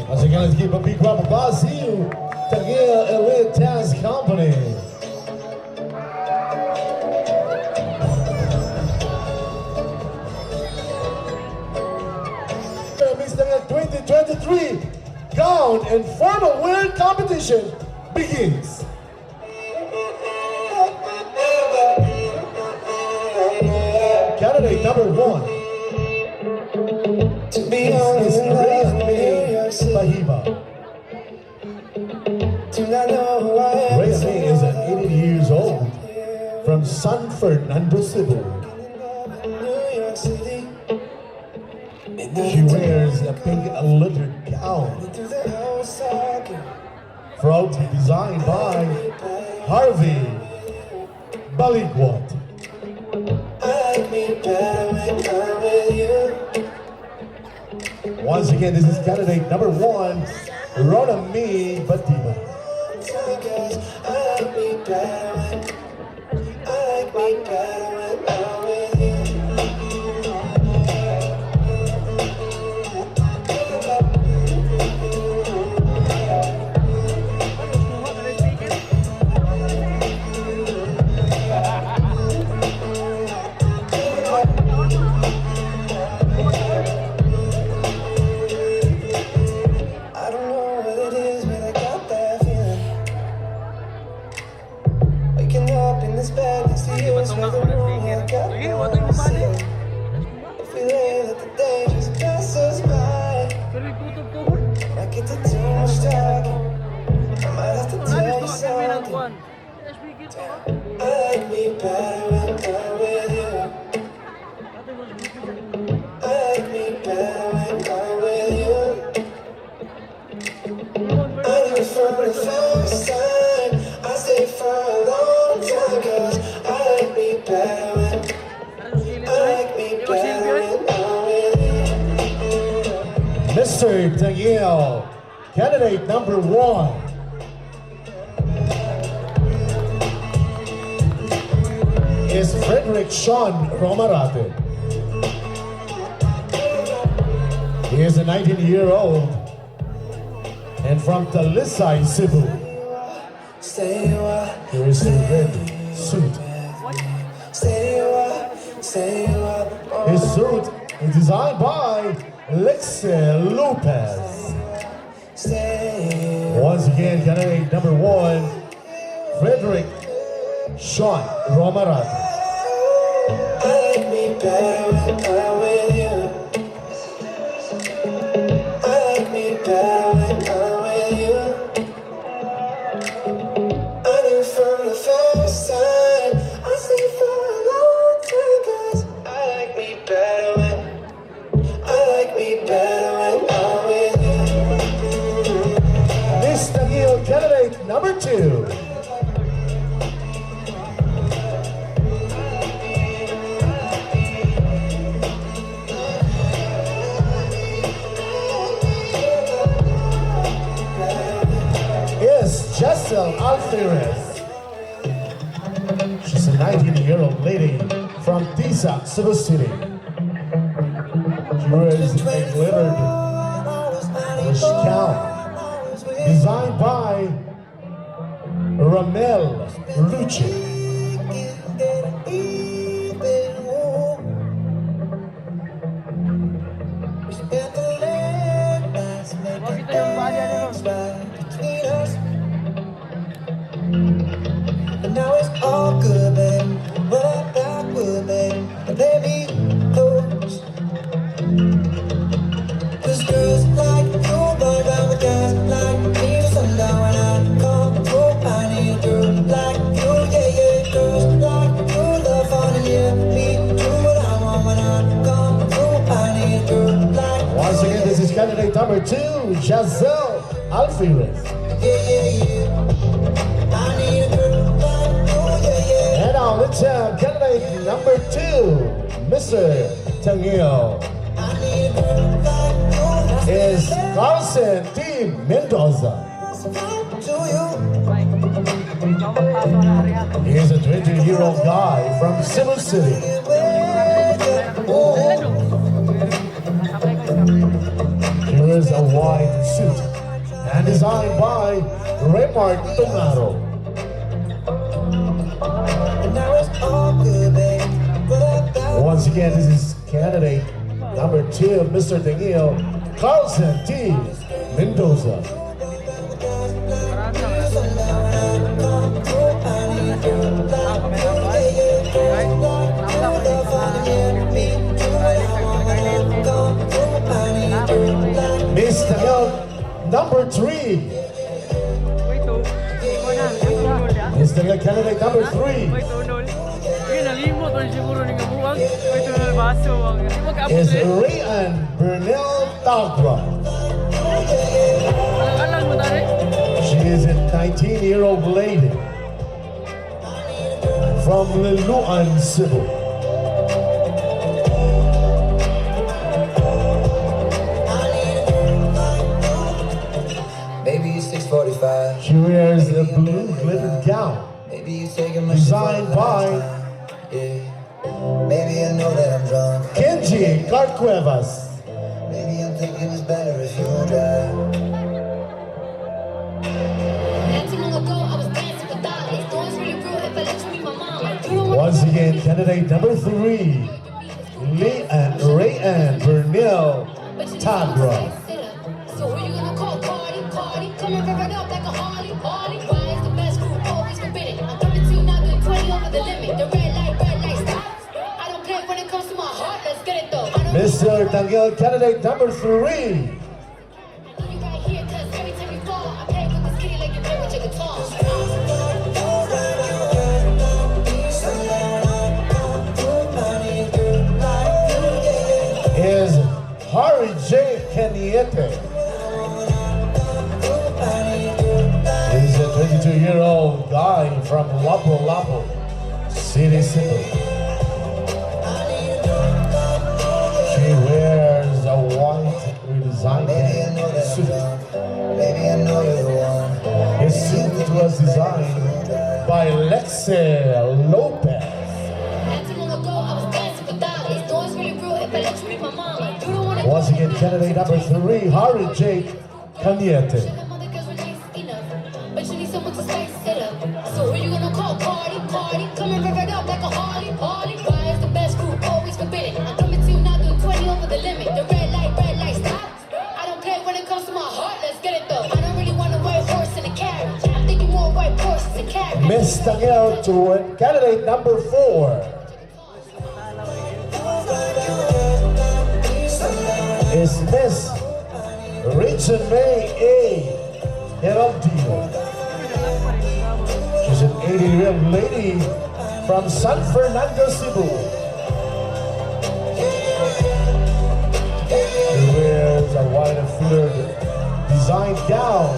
Speaker 1: Once again, let's give a big round of applause to you, Tangil Elite Dance Company. Miss Tangil 2023 Gown and Formal Wear Competition begins. Candidate number 1.
Speaker 10: To be honest,
Speaker 1: Bahiba.
Speaker 10: do not know who I am.
Speaker 1: Ray May is 80 years old from San Fernando, Cebu.
Speaker 10: New York City.
Speaker 1: She wears a pink leather gown,
Speaker 10: Through the house talking.
Speaker 1: proudly designed by Harvey Baligwat.
Speaker 10: I like me better when I'm with you.
Speaker 1: Once again, this is candidate number 1, Rona Me Batiba.
Speaker 10: Cause I like me better when I'm with you. I don't know what it is, but I got that feeling. Waking up in this bed next to you is where the room I got no ceiling. If we lay, let the day just pass us by. I get to too much talking. I might have to tell you something. I like me better when I'm with you. I like me better when I'm with you. I knew from the first time. I stayed for a long time. Cause I like me better when I'm with you.
Speaker 1: Mr. Tangil, candidate number 1. Is Frederick Sean Romarate. He is a 19-year-old and from Talisay, Cebu.
Speaker 10: Stay a while.
Speaker 1: Here is a red suit.
Speaker 10: Stay a while. Stay a while.
Speaker 1: His suit is designed by Lexe Lopez.
Speaker 10: Stay.
Speaker 1: Once again, candidate number 1, Frederick Sean Romarate.
Speaker 10: I like me better when I'm with you. I like me better when I'm with you. I knew from the first time. I stayed for a long time. Cause I like me better when I'm with you.
Speaker 1: Miss Tangil, candidate number 2. Jesel Alferez. She's a 19-year-old lady from Tisa, Cebu City. She wears a glittered gown designed by Ramel Lucci.
Speaker 10: But now it's all good, babe. What I thought would, babe. But they be close. Cause girls like you burn down with guys like me to sundown. When I come through, I need a girl like you, yeah, yeah. Girls like you love fun and yeah, me do what I want. When I come through, I need a girl like you.
Speaker 1: Once again, this is candidate number 2, Giselle Alferez.
Speaker 10: Yeah, yeah, yeah. I need a girl like you, yeah, yeah.
Speaker 1: And now let's have candidate number 2, Mr. Tangil.
Speaker 10: I need a girl like you.
Speaker 1: Is Carlson T. Mendoza. He is a 20-year-old guy from Cebu City. suit and designed by Raymart Tungaro. Once again, this is candidate number 2, Mr. Tangil, Carlson T. Mendoza. Miss Tangil, number 3. Miss Tangil, candidate number 3. Is Rayan Bernal Tagra. She is a 19-year-old lady from Liluan, Cebu.
Speaker 10: Maybe it's 6:45.
Speaker 1: She wears a blue glittered gown
Speaker 10: Maybe you taking my
Speaker 1: designed by
Speaker 10: Yeah. Maybe I know that I'm drunk.
Speaker 1: Kenji Carcuevas.
Speaker 10: Maybe I'm thinking it's better if you don't drive.
Speaker 12: Not too long ago, I was dancing with dollies. Doing really rude if I let you be my mom. You don't want
Speaker 1: Once again, candidate number 3, Rayan Bernal Tagra.
Speaker 12: So who you gonna call? Cardi, Cardi. Come and rev it up like a Harley, Harley. Why is the best group always forbidden? I'm coming to you now, doing 20 over the limit. The red light, stop. I don't play when it comes to my heart. Let's get it though.
Speaker 1: Mr. Tangil, candidate number 3.
Speaker 12: You right here, 'cause every time you fall, I play with this kitty like you play with your guitar.
Speaker 1: Is Harry J. Caniete. He's a 22-year-old guy from Lapu-Lapu City, Cebu. She wears a white redesigned suit.
Speaker 10: Maybe I know you're the one.
Speaker 1: His suit was designed by Lexe Lopez.
Speaker 12: Not too long ago, I was dancing with dollies. Doing really rude if I let you be my mom. You don't wanna
Speaker 1: Once again, candidate number 3, Harry J. Caniete.
Speaker 12: But you need someone to spice it up. So who you gonna call? Cardi, Cardi. Come and rev it up like a Harley, Harley. Why is the best group always forbidden? I'm coming to you now, doing 20 over the limit. The red light, stop. I don't play when it comes to my heart. Let's get it though. I don't really want a white horse in a carriage. I'm thinking more white horses and carriage.
Speaker 1: Miss Tangil to candidate number 4. Is Miss Rachel May A. Heraldino. She's an 80-year-old lady from San Fernando, Cebu. She wears a white fluted design gown.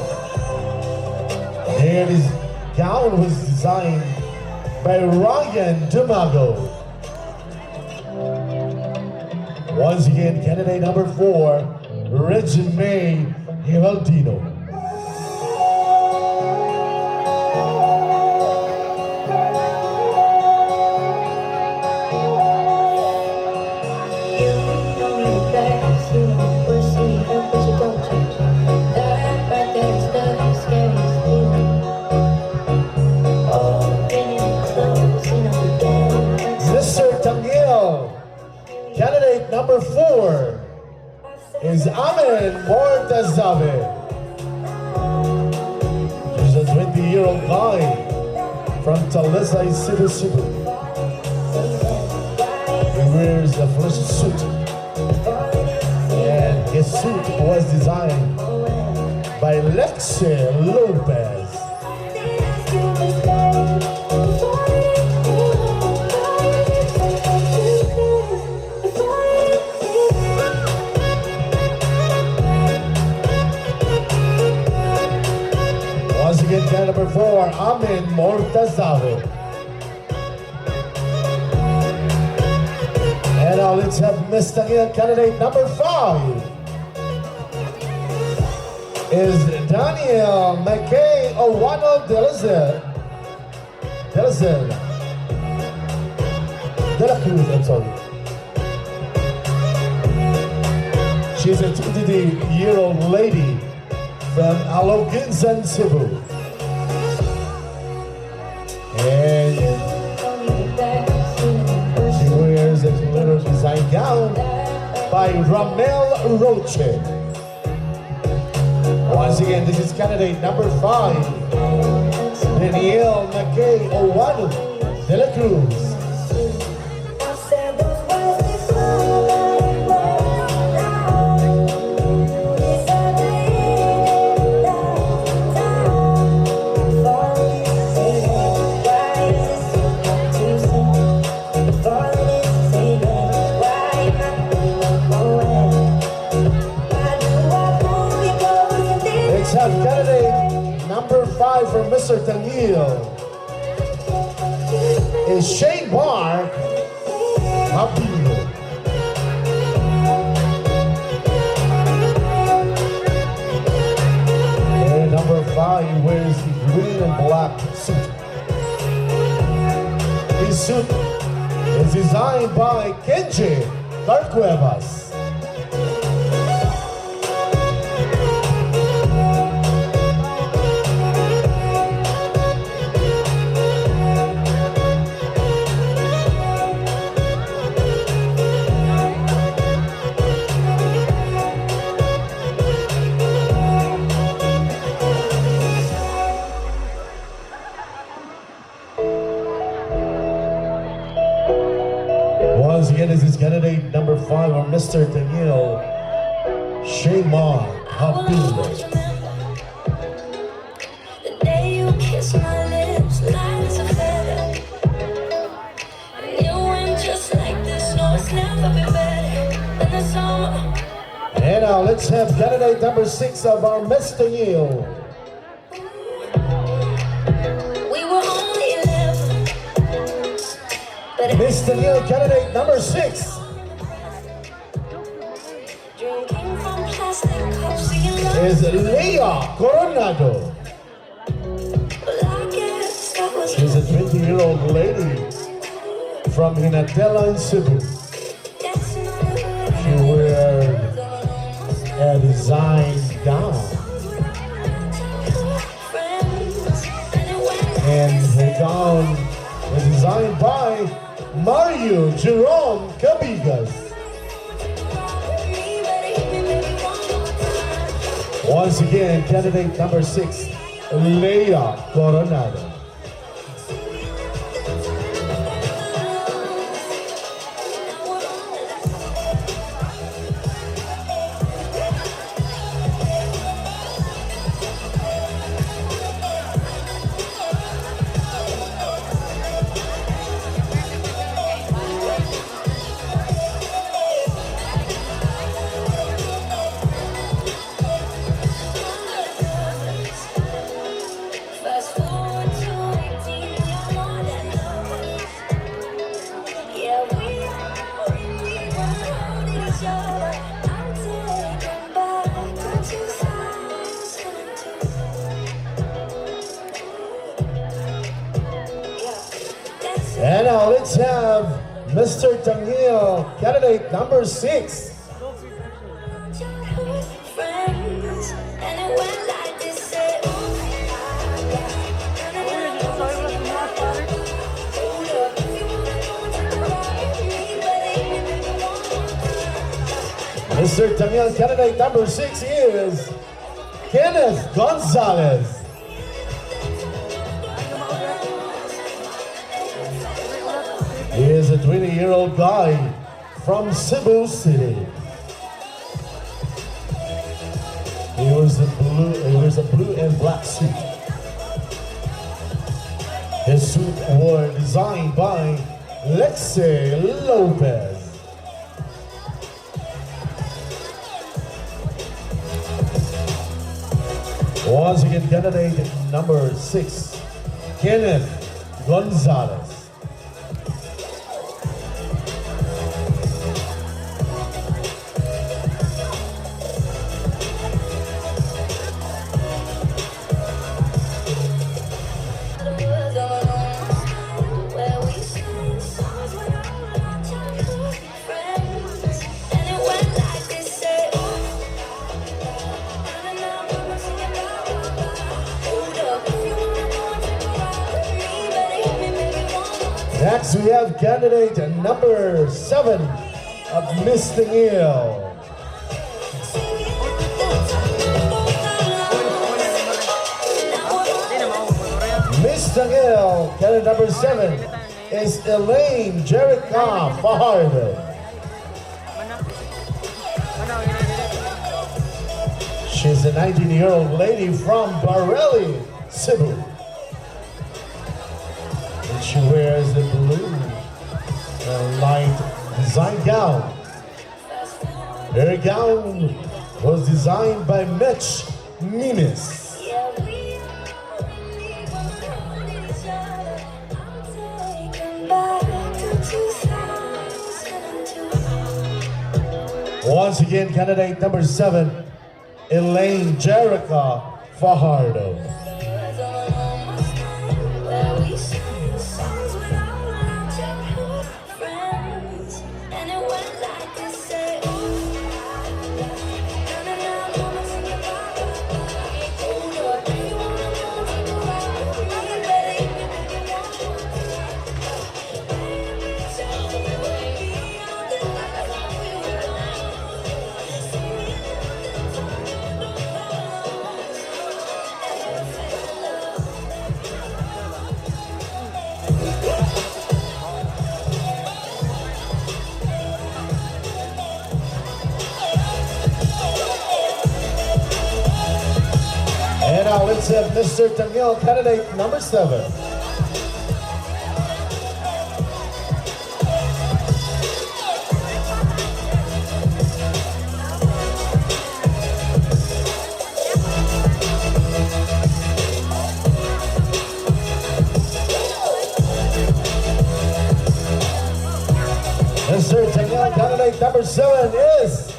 Speaker 1: And this gown was designed by Ryan Dumago. Once again, candidate number 4, Regine May Heraldino. Mr. Tangil, candidate number 4 is Amen Mortazabe. She's a 20-year-old guy from Talisay City, Cebu. He wears a flesh suit, and his suit was designed by Lexe Lopez. Once again, candidate number 4, Amin Mortazabe. And now let's have Miss Tangil, candidate number 5. Is Daniel McKay Owano Delazel. De La Cruz, I'm sorry. She's a 22-year-old lady from Aloginsan, Cebu. And she wears a little design gown by Ramel Roche. Once again, this is candidate number 5, Danielle McKay Owanu de la Cruz. Let's have candidate number 5 for Mr. Tangil is Shane Barr Mapilo. And number 5 wears the green and black suit. His suit is designed by Kenji Carcuevas. Once again, this is candidate number 5 on Mr. Tangil, Shema Habilo.
Speaker 12: The day you kiss my lips, light as a feather. And you went just like this, no, it's never been better than the summer.
Speaker 1: And now let's have candidate number 6 of our Mr. Tangil.
Speaker 12: We were only 11, but
Speaker 1: Mr. Tangil, candidate number 6
Speaker 12: drinking from plastic cups, you know.
Speaker 1: is Leah Coronado.
Speaker 12: Well, I guess that was
Speaker 1: She's a 20-year-old lady from Hinatela, Cebu. She wears a design gown, and her gown is designed by Mario Jerome Cabigas. Once again, candidate number 6, Leah Coronado.
Speaker 12: fast forward to 18, you're more than lovers. Yeah, we are holding each other. I'm taken back to 2002.
Speaker 1: And now let's have Mr. Tangil, candidate number 6.
Speaker 12: Friends, and it went like this, say,
Speaker 1: Mr. Tangil, candidate number 6 is Kenneth Gonzalez. He is a 20-year-old guy from Cebu City. He wears a blue and black suit. His suit was designed by Lexe Lopez. Once again, candidate number 6, Kenneth Gonzalez.
Speaker 12: where we sing songs with all our childhood friends, and it went like this, say, ooh, and I'm singing
Speaker 1: we have candidate number 7 of Miss Tangil. Miss Tangil, candidate number 7 is Elaine Jerica Fajardo. She's a 19-year-old lady from Bareli, Cebu. And she wears a blue light design gown. Her gown was designed by Mitch Mimis. Once again, candidate number 7, Elaine Jerica Fajardo. And now let's have Mr. Tangil, candidate number 7. Mr. Tangil, candidate number 7 is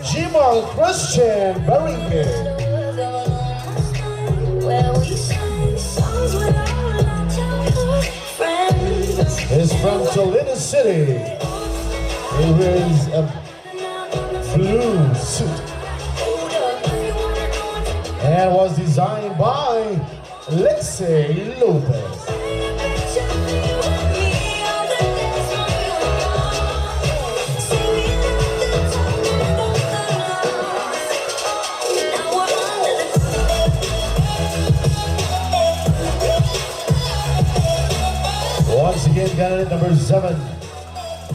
Speaker 1: Jimal Christian Baringe. Is from Toledo City. He wears a blue suit and was designed by Lexi Lopez. Once again, candidate number 7,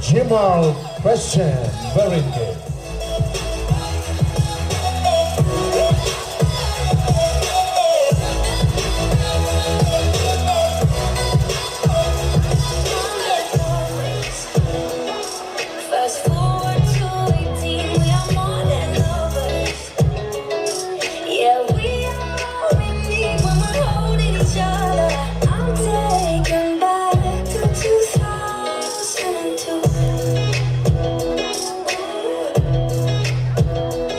Speaker 1: Jimal Christian Baringe.
Speaker 12: Fast forward to 18, we are more than lovers. Yeah, we are all we need when we're holding each other. I'm taken back to 2002.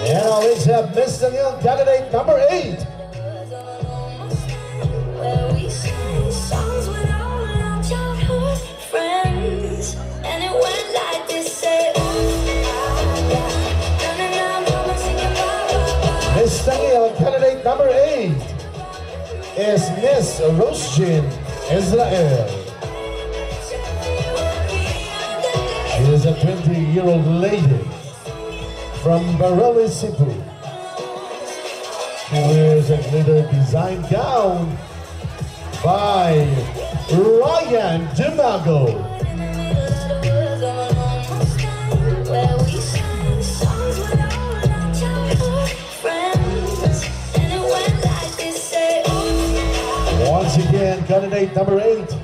Speaker 1: And now let's have Miss Tangil, candidate number 8.
Speaker 12: Where we sang songs with all our childhood friends, and it went like this: say, ooh, ah, yeah, na na na, mama singing bye bye bye.
Speaker 1: Miss Tangil, candidate number 8 is Miss Rosjin Israel. She is a 20-year-old lady from Bareli, Cebu. She wears a glitter design gown by Ryan Dimago.
Speaker 12: Where we sang songs with all our childhood friends, and it went like this: say, ooh.
Speaker 1: Once again, candidate number 8,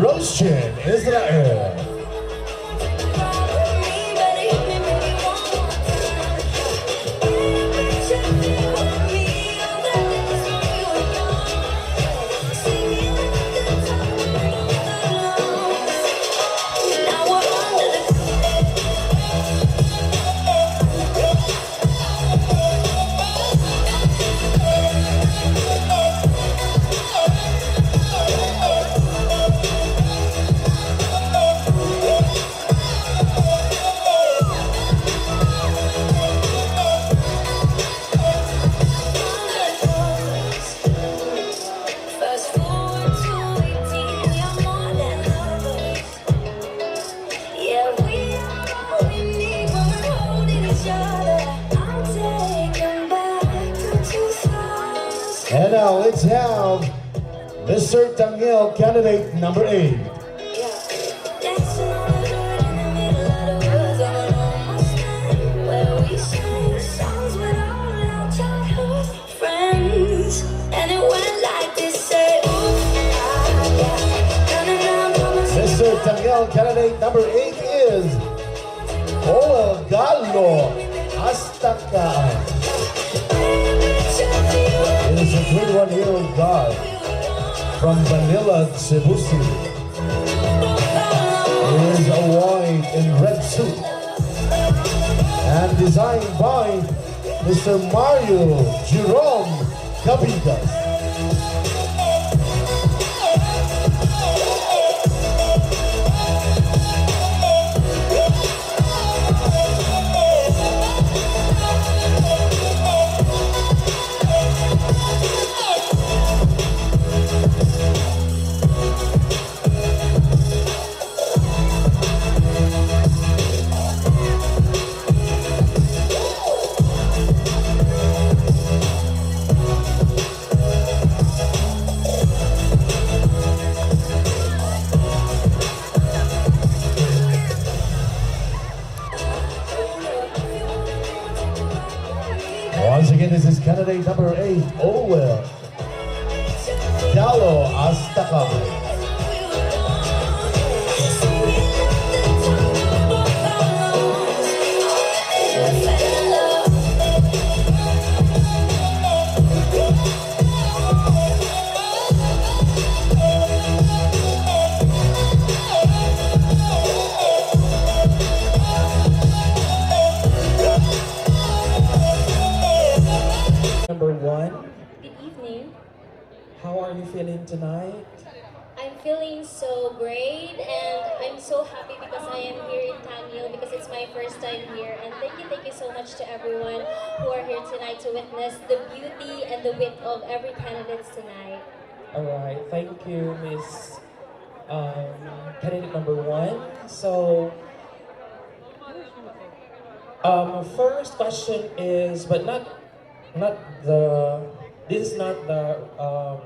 Speaker 1: Roshan Israel.
Speaker 12: other. I'm taken back to 2000.
Speaker 1: And now let's have Mr. Tangil, candidate number 8.
Speaker 12: Dancing on the hood in the middle of the woods on an almost land where we sang songs with all our childhood friends. And it went like this, say, ooh, ah, yeah. Running down promises.
Speaker 1: Mr. Tangil, candidate number 8 is Oh Gallo Astaka. It is a 21-year-old guy from Manila, Cebu City. He is a white and red suit and designed by Mr. Mario Jerome Cabigas. Once again, this is candidate number 8, Owel Gallo Astaka.
Speaker 13: Number 1,
Speaker 2: Good evening.
Speaker 13: how are you feeling tonight?
Speaker 2: I'm feeling so great and I'm so happy because I am here in Tangil because it's my first time here. And thank you so much to everyone who are here tonight to witness the beauty and the wit of every candidate tonight.
Speaker 13: Alright, thank you, Miss candidate number 1. So, first question is, but this is not the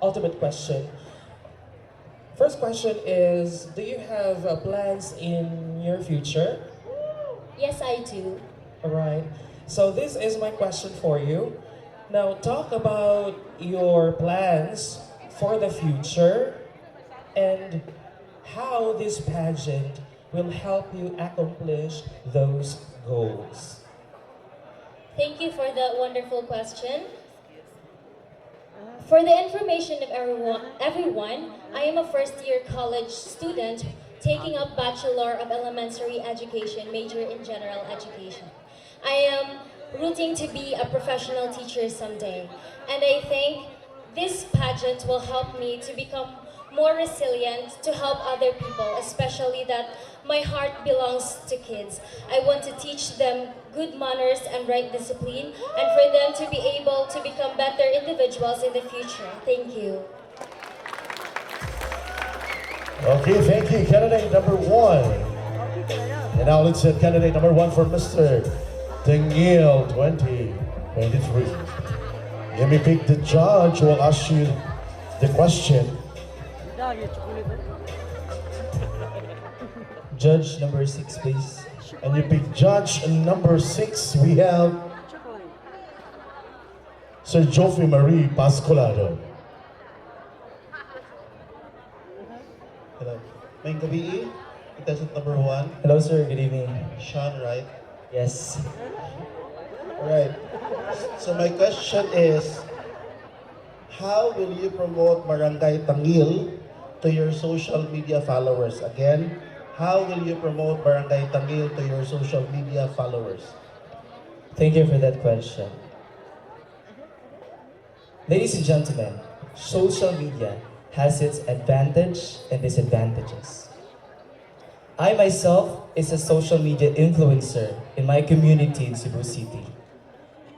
Speaker 13: ultimate question. First question is, do you have plans in your future?
Speaker 2: Yes, I do.
Speaker 13: Alright, so this is my question for you. Now, talk about your plans for the future and how this pageant will help you accomplish those goals.
Speaker 2: Thank you for that wonderful question. For the information of everyone, I am a first-year college student taking up Bachelor of Elementary Education, major in General Education. I am rooting to be a professional teacher someday, and I think this pageant will help me to become more resilient to help other people, especially that my heart belongs to kids. I want to teach them good manners and right discipline, and for them to be able to become better individuals in the future. Thank you.
Speaker 1: Okay, thank you, candidate number 1. And now let's have candidate number 1 for Mr. Tangil 2023. Let me pick the judge who will ask you the question.
Speaker 3: Judge number 6, please.
Speaker 1: And you pick judge number 6. We have Sir Joffrey Marie Pascolado.
Speaker 14: Hello. May gabi, contestant number 1,
Speaker 3: Hello, sir. Good evening.
Speaker 14: Sean, right?
Speaker 3: Yes.
Speaker 14: Alright. So my question is, how will you promote Barangay Tangil to your social media followers? Again, how will you promote Barangay Tangil to your social media followers?
Speaker 3: Thank you for that question. Ladies and gentlemen, social media has its advantage and disadvantages. I myself is a social media influencer in my community in Cebu City.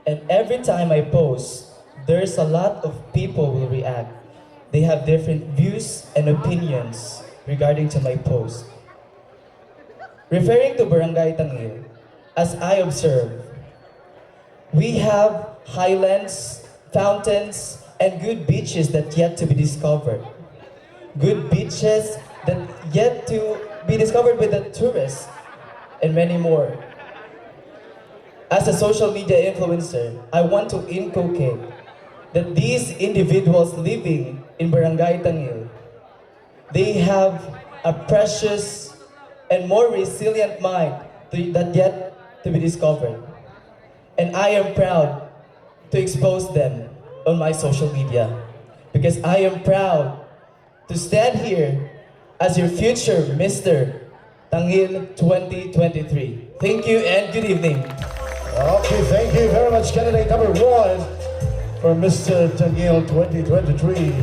Speaker 3: And every time I post, there's a lot of people will react. They have different views and opinions regarding to my post. Referring to Barangay Tangil, as I observe, we have highlands, fountains, and good beaches that yet to be discovered. Good beaches that yet to be discovered by the tourists, and many more. As a social media influencer, I want to inculcate that these individuals living in Barangay Tangil, they have a precious and more resilient mind that yet to be discovered. And I am proud to expose them on my social media because I am proud to stand here as your future Mr. Tangil 2023. Thank you and good evening.
Speaker 1: Okay, thank you very much, candidate number 1 for Mr. Tangil 2023.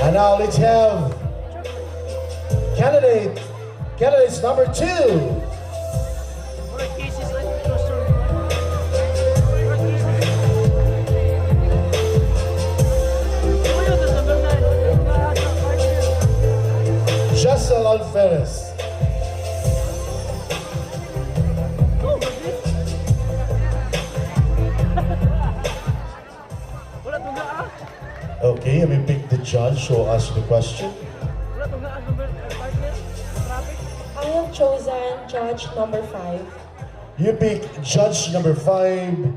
Speaker 1: And now let's have candidates number 2. Jessel Alferez. Okay, let me pick the judge who will ask the question.
Speaker 4: I have chosen judge number 5.
Speaker 1: You pick judge number 5,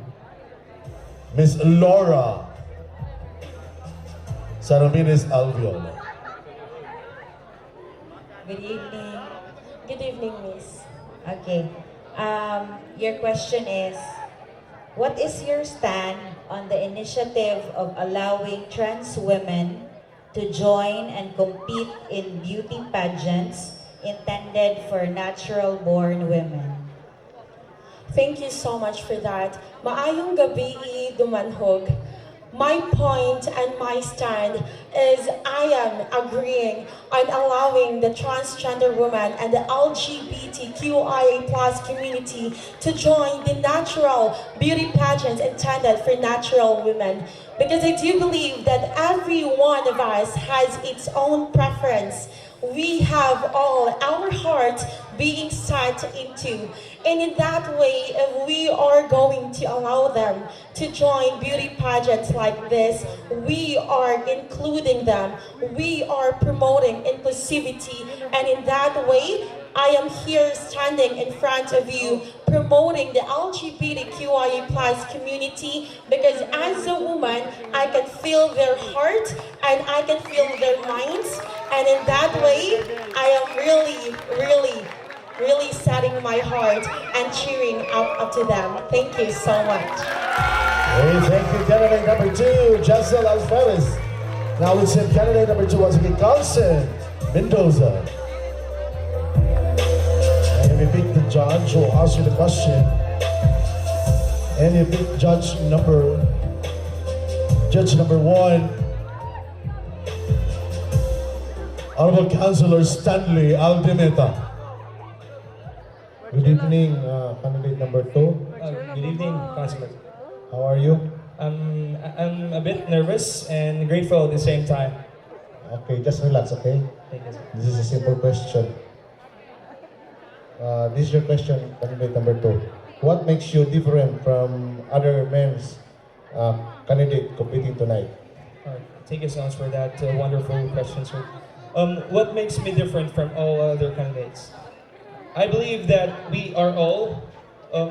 Speaker 1: Miss Laura Saramines Albiol.
Speaker 15: Good evening.
Speaker 4: Good evening, Miss.
Speaker 15: Okay. Your question is, what is your stand on the initiative of allowing trans women to join and compete in beauty pageants intended for natural-born women?
Speaker 4: Thank you so much for that. Maayong gabi, Dumanhog. My point and my stand is I am agreeing on allowing the transgender woman and the LGBTQIA+ community to join the natural beauty pageants intended for natural women. Because I do believe that every one of us has its own preference. We have all our heart being set into. And in that way, if we are going to allow them to join beauty pageants like this, we are including them. We are promoting inclusivity. And in that way, I am here standing in front of you promoting the LGBTQIA+ community because as a woman, I can feel their heart and I can feel their minds. And in that way, I am really setting my heart and cheering up to them. Thank you so much.
Speaker 1: Hey, thank you, candidate number 2, Jessel Alferez. Now let's have candidate number 2 once again, Carlson Mendoza. And we pick the judge who will ask you the question. And you pick judge number 1, Honorable Councilor Stanley Aldimeta.
Speaker 16: Good evening, candidate number 2.
Speaker 5: Good evening, Councilor.
Speaker 16: How are you?
Speaker 5: I'm a bit nervous and grateful at the same time.
Speaker 16: Okay, just relax, okay?
Speaker 5: Thank you, sir.
Speaker 16: This is a simple question. This is your question, candidate number 2. What makes you different from other men's candidate competing tonight?
Speaker 5: Thank you so much for that wonderful question, sir. What makes me different from all other candidates? I believe that we are all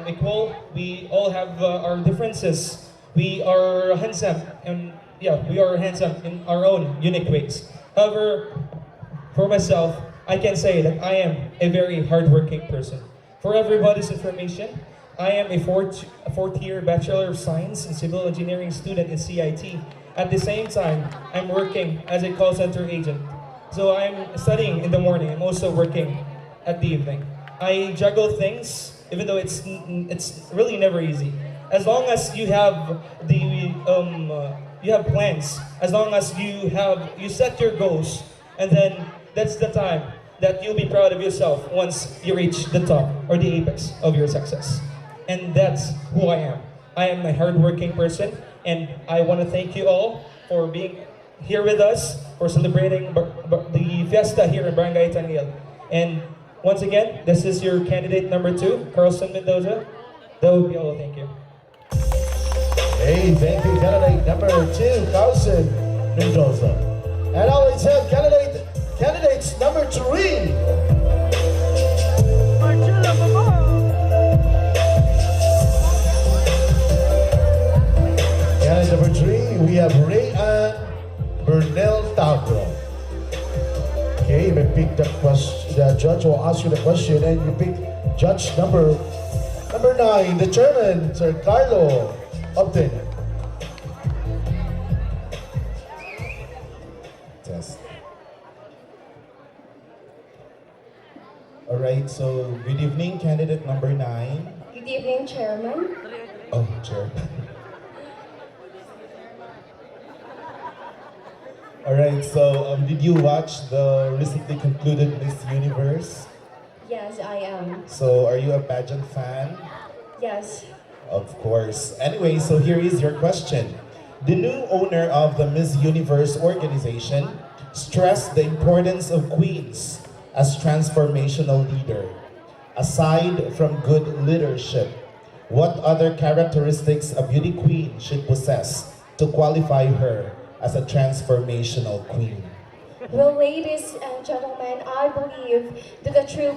Speaker 5: equal. We all have our differences. We are handsome, and we are handsome in our own unique ways. However, for myself, I can say that I am a very hardworking person. For everybody's information, I am a fourth-year Bachelor of Science in Civil Engineering student in CIT. At the same time, I'm working as a call center agent. So I'm studying in the morning. I'm also working at the evening. I juggle things, even though it's really never easy. As long as you have you have plans, as long as you set your goals, and then that's the time that you'll be proud of yourself once you reach the top or the apex of your success. And that's who I am. I am a hardworking person, and I want to thank you all for being here with us, for celebrating the fiesta here in Barangay Tangil. And Once again, this is your candidate number 2, Carlson Mendoza. That would be all. Thank you.
Speaker 1: Hey, thank you, candidate number 2, Carlson Mendoza. And now let's have candidates number 3. Candidate number 3, we have Ray and Bernel Tagro. Okay, you may pick the question. The judge will ask you the question, and you pick judge number 9, the chairman, Sir Carlo Upton.
Speaker 17: Test. All right. So, good evening, candidate number 9.
Speaker 2: Good evening, Chairman.
Speaker 17: Oh, chair. All right. So, did you watch the recently concluded Miss Universe?
Speaker 2: Yes, I am.
Speaker 17: So, are you a pageant fan?
Speaker 2: Yes.
Speaker 17: Of course. Anyway, so here is your question. The new owner of the Miss Universe organization stressed the importance of queens as transformational leader. Aside from good leadership, what other characteristics a beauty queen should possess to qualify her as a transformational queen?
Speaker 2: Well, ladies and gentlemen, I believe that a true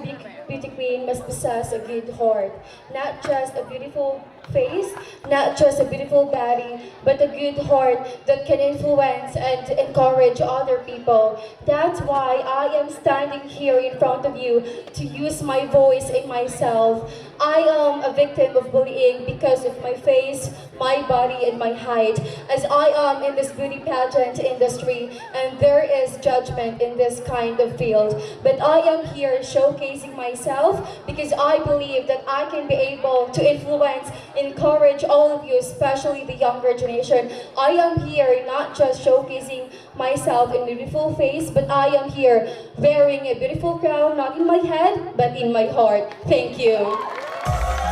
Speaker 2: beauty queen must possess a good heart. Not just a beautiful face, not just a beautiful body, but a good heart that can influence and encourage other people. That's why I am standing here in front of you to use my voice and myself. I am a victim of bullying because of my face, my body, and my height, as I am in this beauty pageant industry, and there is judgment in this kind of field. But I am here showcasing myself because I believe that I can be able to influence, encourage all of you, especially the younger generation. I am here not just showcasing myself in a beautiful face, but I am here wearing a beautiful crown, not in my head, but in my heart. Thank you.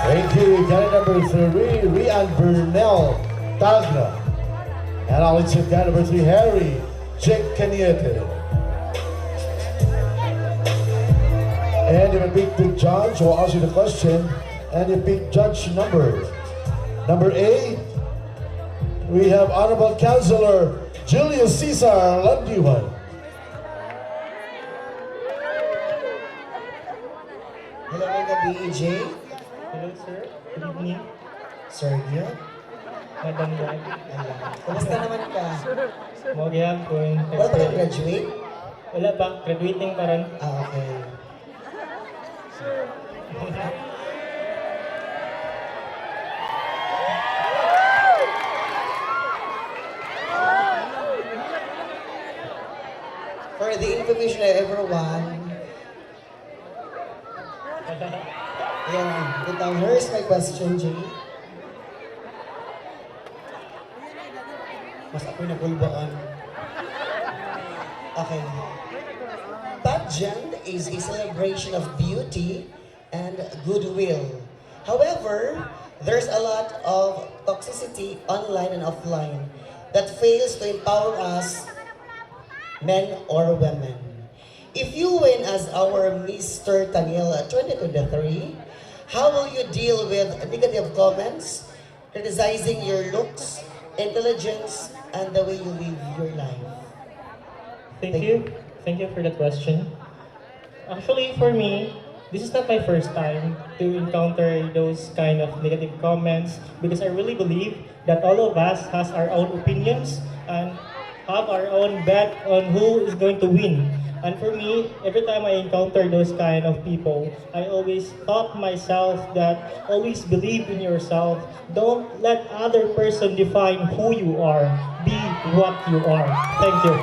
Speaker 1: Thank you, candidate number 3, Rian Bernel Tagra. And now let's have candidate number 3, Harry Jake Caniete. And you may pick the judge who will ask you the question. And you pick judge number 8. We have Honorable Councilor Julius Cesar Landiwan.
Speaker 18: Hello, mga BEJ.
Speaker 5: Hello, sir. Good evening.
Speaker 18: Sir Gil.
Speaker 5: Madam Brad.
Speaker 18: Kumusta naman ka?
Speaker 5: Magyam po.
Speaker 18: Wala pa kang graduate?
Speaker 5: Wala pa. Graduating pa rin.
Speaker 18: Okay. For the information of everyone, yeah, good now. Here's my question, Jay. Mas ako'y nagulbaan. Okay. Pageant is a celebration of beauty and goodwill. However, there's a lot of toxicity online and offline that fails to empower us, men or women. If you win as our Mr. Tangil 2023, how will you deal with negative comments, criticizing your looks, intelligence, and the way you live your life?
Speaker 5: Thank you. Thank you for that question. Actually, for me, this is not my first time to encounter those kind of negative comments because I really believe that all of us has our own opinions and have our own bet on who is going to win. And for me, every time I encounter those kind of people, I always taught myself that always believe in yourself. Don't let other person define who you are. Be what you are. Thank you.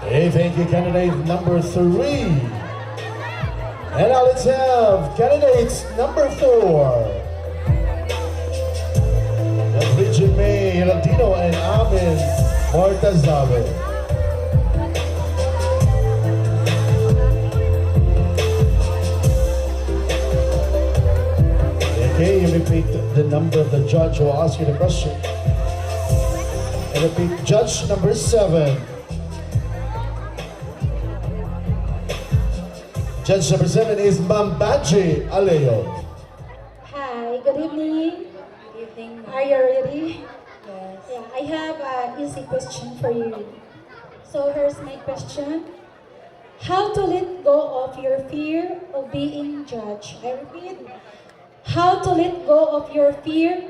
Speaker 1: Hey, thank you, candidate number 3. And now let's have candidates number 4. Bridget May Latino and Amin Mortazabe. Okay, you may pick the number of the judge who will ask you the question. And you pick judge number 7. Judge number 7 is Mambaji Aleo.
Speaker 19: Hi, good evening.
Speaker 15: Good evening, ma'am.
Speaker 19: Are you ready?
Speaker 15: Yes.
Speaker 19: Yeah, I have an easy question for you. So here's my question. How to let go of your fear of being judged? I repeat. How to let go of your fear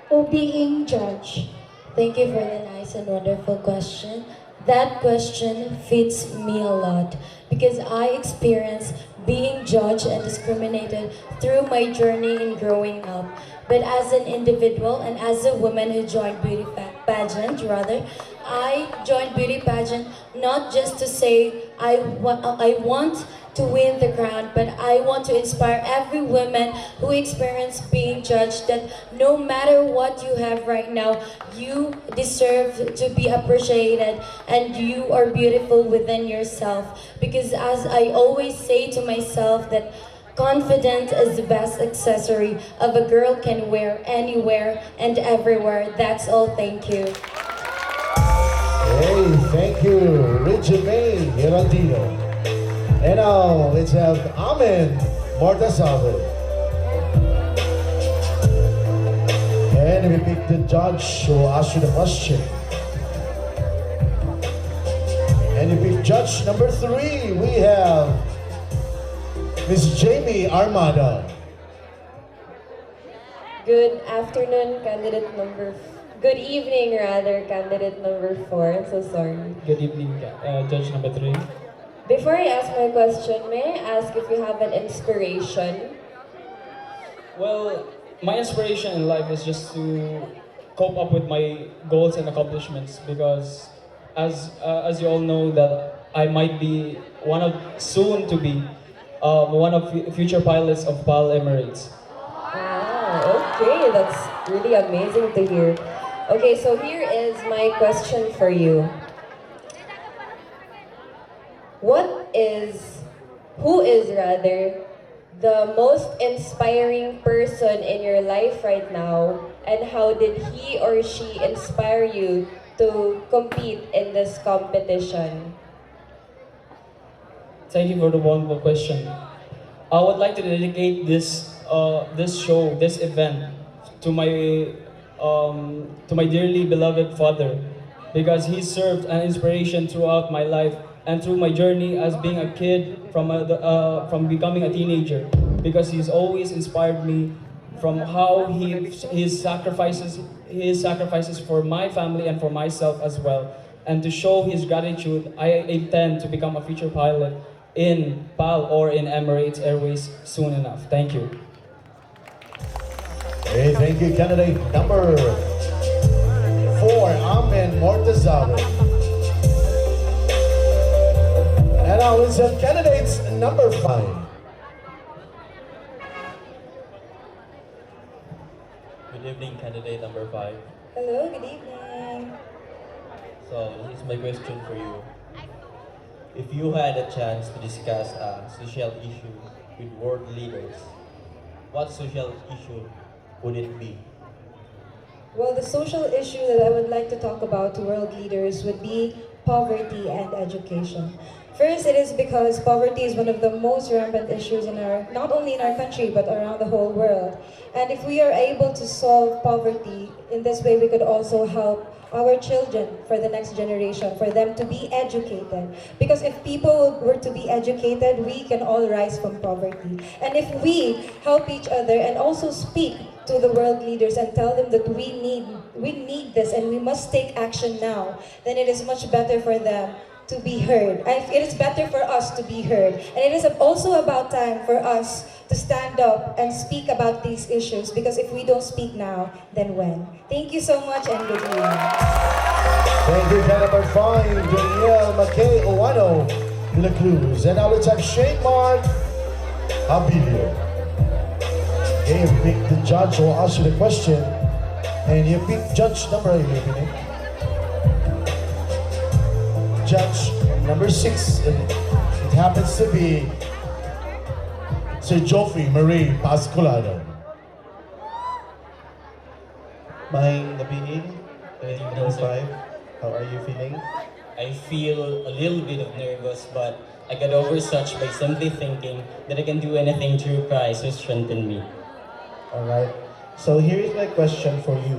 Speaker 19: of being judged?
Speaker 15: Thank you for the nice and wonderful question. That question fits me a lot because I experienced being judged and discriminated through my journey in growing up. But as an individual and as a woman who joined beauty pageant, rather, I joined beauty pageant not just to say I want to win the crown, but I want to inspire every woman who experience being judged that no matter what you have right now, you deserve to be appreciated and you are beautiful within yourself. Because as I always say to myself that confidence is the best accessory of a girl can wear anywhere and everywhere. That's all. Thank you.
Speaker 1: Hey, thank you, Richard May Geraldino. And now let's have Amen Mortasabe. And we pick the judge who asked you the question. And you pick judge number 3. We have Miss Jamie Armada.
Speaker 20: Good afternoon, good evening rather, candidate number 4. I'm so sorry.
Speaker 5: Good evening, Judge number 3.
Speaker 20: Before I ask my question, may I ask if you have an inspiration?
Speaker 5: Well, my inspiration in life is just to cope up with my goals and accomplishments because as you all know that I might be soon to be one of future pilots of PAL Emirates.
Speaker 20: Wow, okay, that's really amazing to hear. Okay, so here is my question for you. Who is the most inspiring person in your life right now, and how did he or she inspire you to compete in this competition?
Speaker 5: Thank you for the wonderful question. I would like to dedicate this event to my dearly beloved father, because he served an inspiration throughout my life and through my journey as being a kid from becoming a teenager, because he's always inspired me from how his sacrifices for my family and for myself as well. And to show his gratitude, I intend to become a future pilot in PAL or in Emirates Airways soon enough. Thank you.
Speaker 1: Hey, thank you, candidate number 4, Amen Mortazawa. And now let's have candidates number 5.
Speaker 21: Good evening, candidate number 5.
Speaker 20: Hello, good evening.
Speaker 21: So, here's my question for you. If you had a chance to discuss a social issue with world leaders, what social issue would it be?
Speaker 7: Well, the social issue that I would like to talk about to world leaders would be poverty and education. First, it is because poverty is one of the most rampant issues not only in our country, but around the whole world. And if we are able to solve poverty, in this way we could also help our children for the next generation, for them to be educated. Because if people were to be educated, we can all rise from poverty. And if we help each other and also speak to the world leaders and tell them that we need this and we must take action now, then it is much better for them to be heard. It is better for us to be heard. And it is also about time for us to stand up and speak about these issues, because if we don't speak now, then when? Thank you so much and good evening.
Speaker 1: Thank you, number 5, Danielle McKay Owano de la Cruz. And now let's have Shane Mark Abilio. Okay, you pick the judge who will ask you the question. And you pick judge number 8, judge number 6. It happens to be Sir Joffrey Marie Pascolado.
Speaker 14: May gabihin, number 5. How are you feeling?
Speaker 8: I feel a little bit of nervous, but I got over such by simply thinking that I can do anything through Christ who strengthened me.
Speaker 14: Alright. So here is my question for you.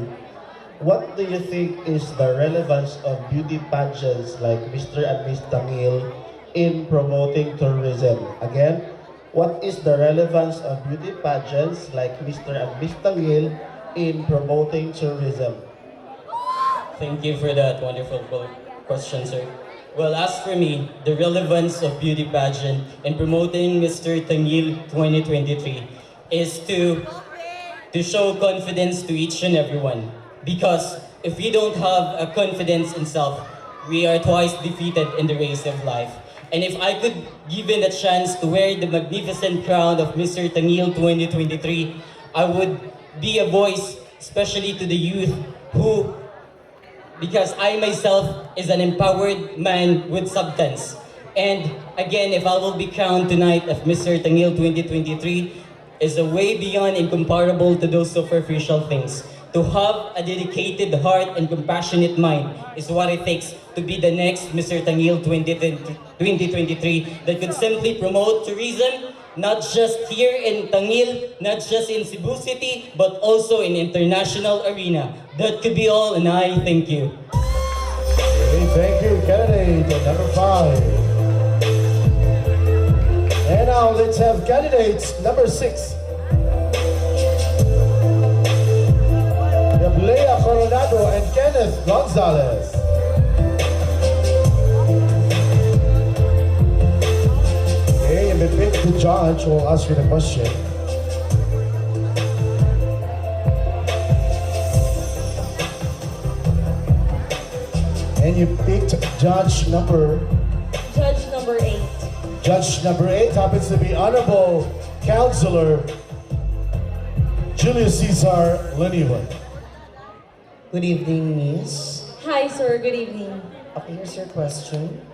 Speaker 14: What do you think is the relevance of beauty pageants like Mr. and Miss Tangil in promoting tourism? Again, what is the relevance of beauty pageants like Mr. and Miss Tangil in promoting tourism?
Speaker 8: Thank you for that wonderful question, sir. Well, as for me, the relevance of beauty pageant in promoting Mr. Tangil 2023 is to show confidence to each and everyone. Because if we don't have a confidence in self, we are twice defeated in the race of life. And if I could given a chance to wear the magnificent crown of Mr. Tangil 2023, I would be a voice, especially to the youth who, because I myself is an empowered man with substance. And again, if I will be crowned tonight of Mr. Tangil 2023, is a way beyond incomparable to those superficial things. To have a dedicated heart and compassionate mind is what it takes to be the next Mr. Tangil 2023 that could simply promote tourism, not just here in Tangil, not just in Cebu City, but also in international arena. That could be all, and I thank you.
Speaker 1: Okay, thank you, candidate number 5. And now let's have candidates number 6. Leah Coronado and Kenneth Gonzalez. Okay, and pick the judge who will ask you the question. And you picked judge number
Speaker 4: 8.
Speaker 1: Judge number 8 happens to be Honorable Counselor Julius Cesar Leniwan.
Speaker 18: Good evening, Miss.
Speaker 4: Hi, sir. Good evening.
Speaker 18: Okay, here's your question.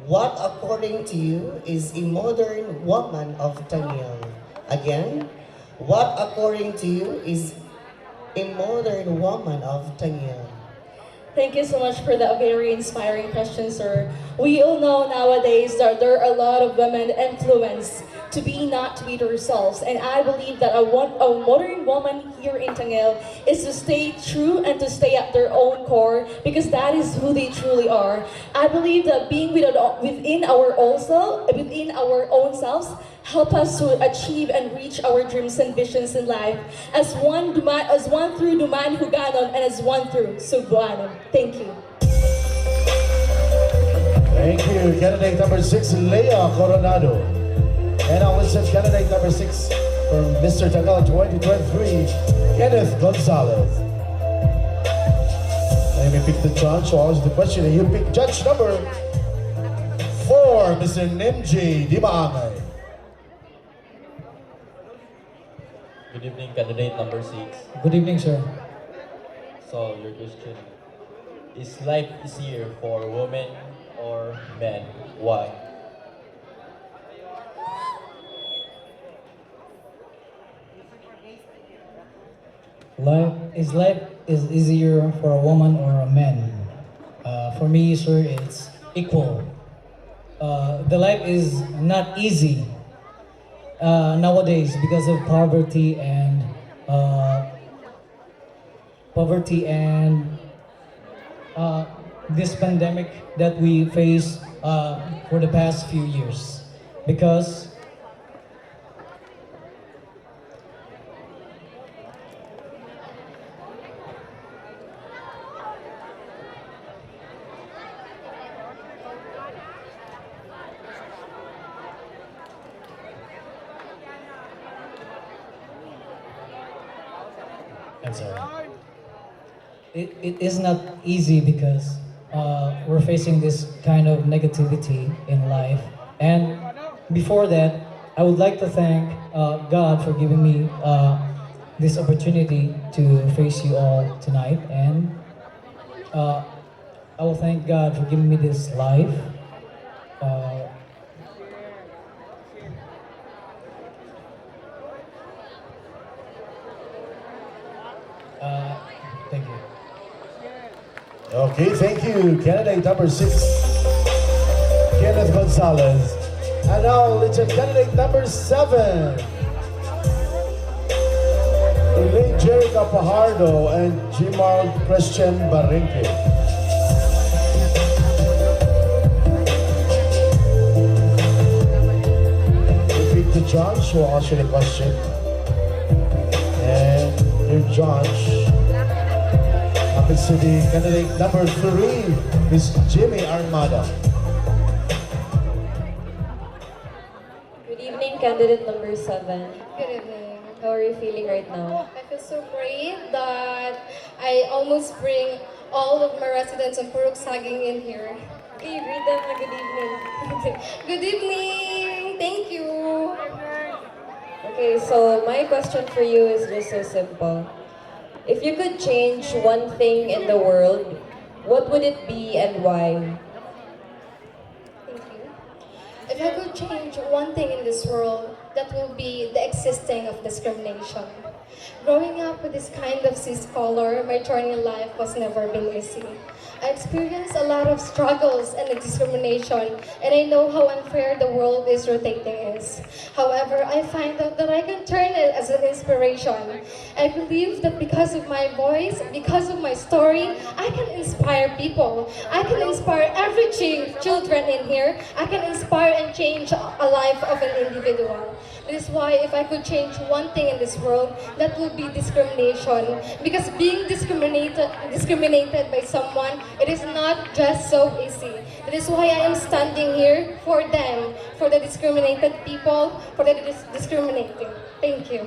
Speaker 18: What, according to you, is a modern woman of Tangil? Again, what, according to you, is a modern woman of Tangil?
Speaker 4: Thank you so much for that very inspiring question, sir. We all know nowadays that there are a lot of women influenced to be not to be themselves. And I believe that a modern woman here in Tangil is to stay true and to stay at their own core because that is who they truly are. I believe that being within our own selves help us to achieve and reach our dreams and visions in life as one through Duman Huganon and as one through Subuanon. Thank you.
Speaker 1: Thank you. Candidate number 6, Leah Coronado. And now let's have candidate number 6 from Mr. Tangil 2023, Kenneth Gonzalez. Let me pick the judge who asks the question. And you pick judge number 4, Mr. Nemji Dimaangay.
Speaker 21: Good evening, candidate number 6.
Speaker 6: Good evening, sir.
Speaker 21: So, your question, is life easier for women or men? Why?
Speaker 6: Life is easier for a woman or a man? For me, sir, it's equal. The life is not easy nowadays because of poverty and this pandemic that we face for the past few years. Because I'm sorry. It is not easy because we're facing this kind of negativity in life. And before that, I would like to thank God for giving me this opportunity to face you all tonight. And I will thank God for giving me this life. Thank you.
Speaker 1: Okay, thank you. Candidate number 6, Kenneth Gonzalez. And now let's have candidate number 7, Elaine Jerica Pajardo and Jimal Christian Barrinque. Repeat the judge who will answer the question. And your judge happens to be candidate number 3, Miss Jimmy Armada.
Speaker 20: Good evening, candidate number 7.
Speaker 2: Good evening.
Speaker 20: How are you feeling right now?
Speaker 2: I feel so great that I almost bring all of my residents of Purok Saging in here.
Speaker 20: Okay, read them a good evening.
Speaker 2: Good evening. Thank you.
Speaker 20: Okay, so my question for you is just so simple. If you could change one thing in the world, what would it be and why?
Speaker 2: Thank you. If I could change one thing in this world, that will be the existing of discrimination. Growing up with this kind of cis color, my journey in life was never been easy. I experienced a lot of struggles and discrimination, and I know how unfair the world is rotating is. However, I find out that I can turn it as an inspiration. I believe that because of my voice, because of my story, I can inspire people. I can inspire every children in here. I can inspire and change a life of an individual. That is why if I could change one thing in this world, that would be discrimination. Because being discriminated by someone, it is not just so easy. That is why I am standing here for them, for the discriminated people, for the discriminating. Thank you.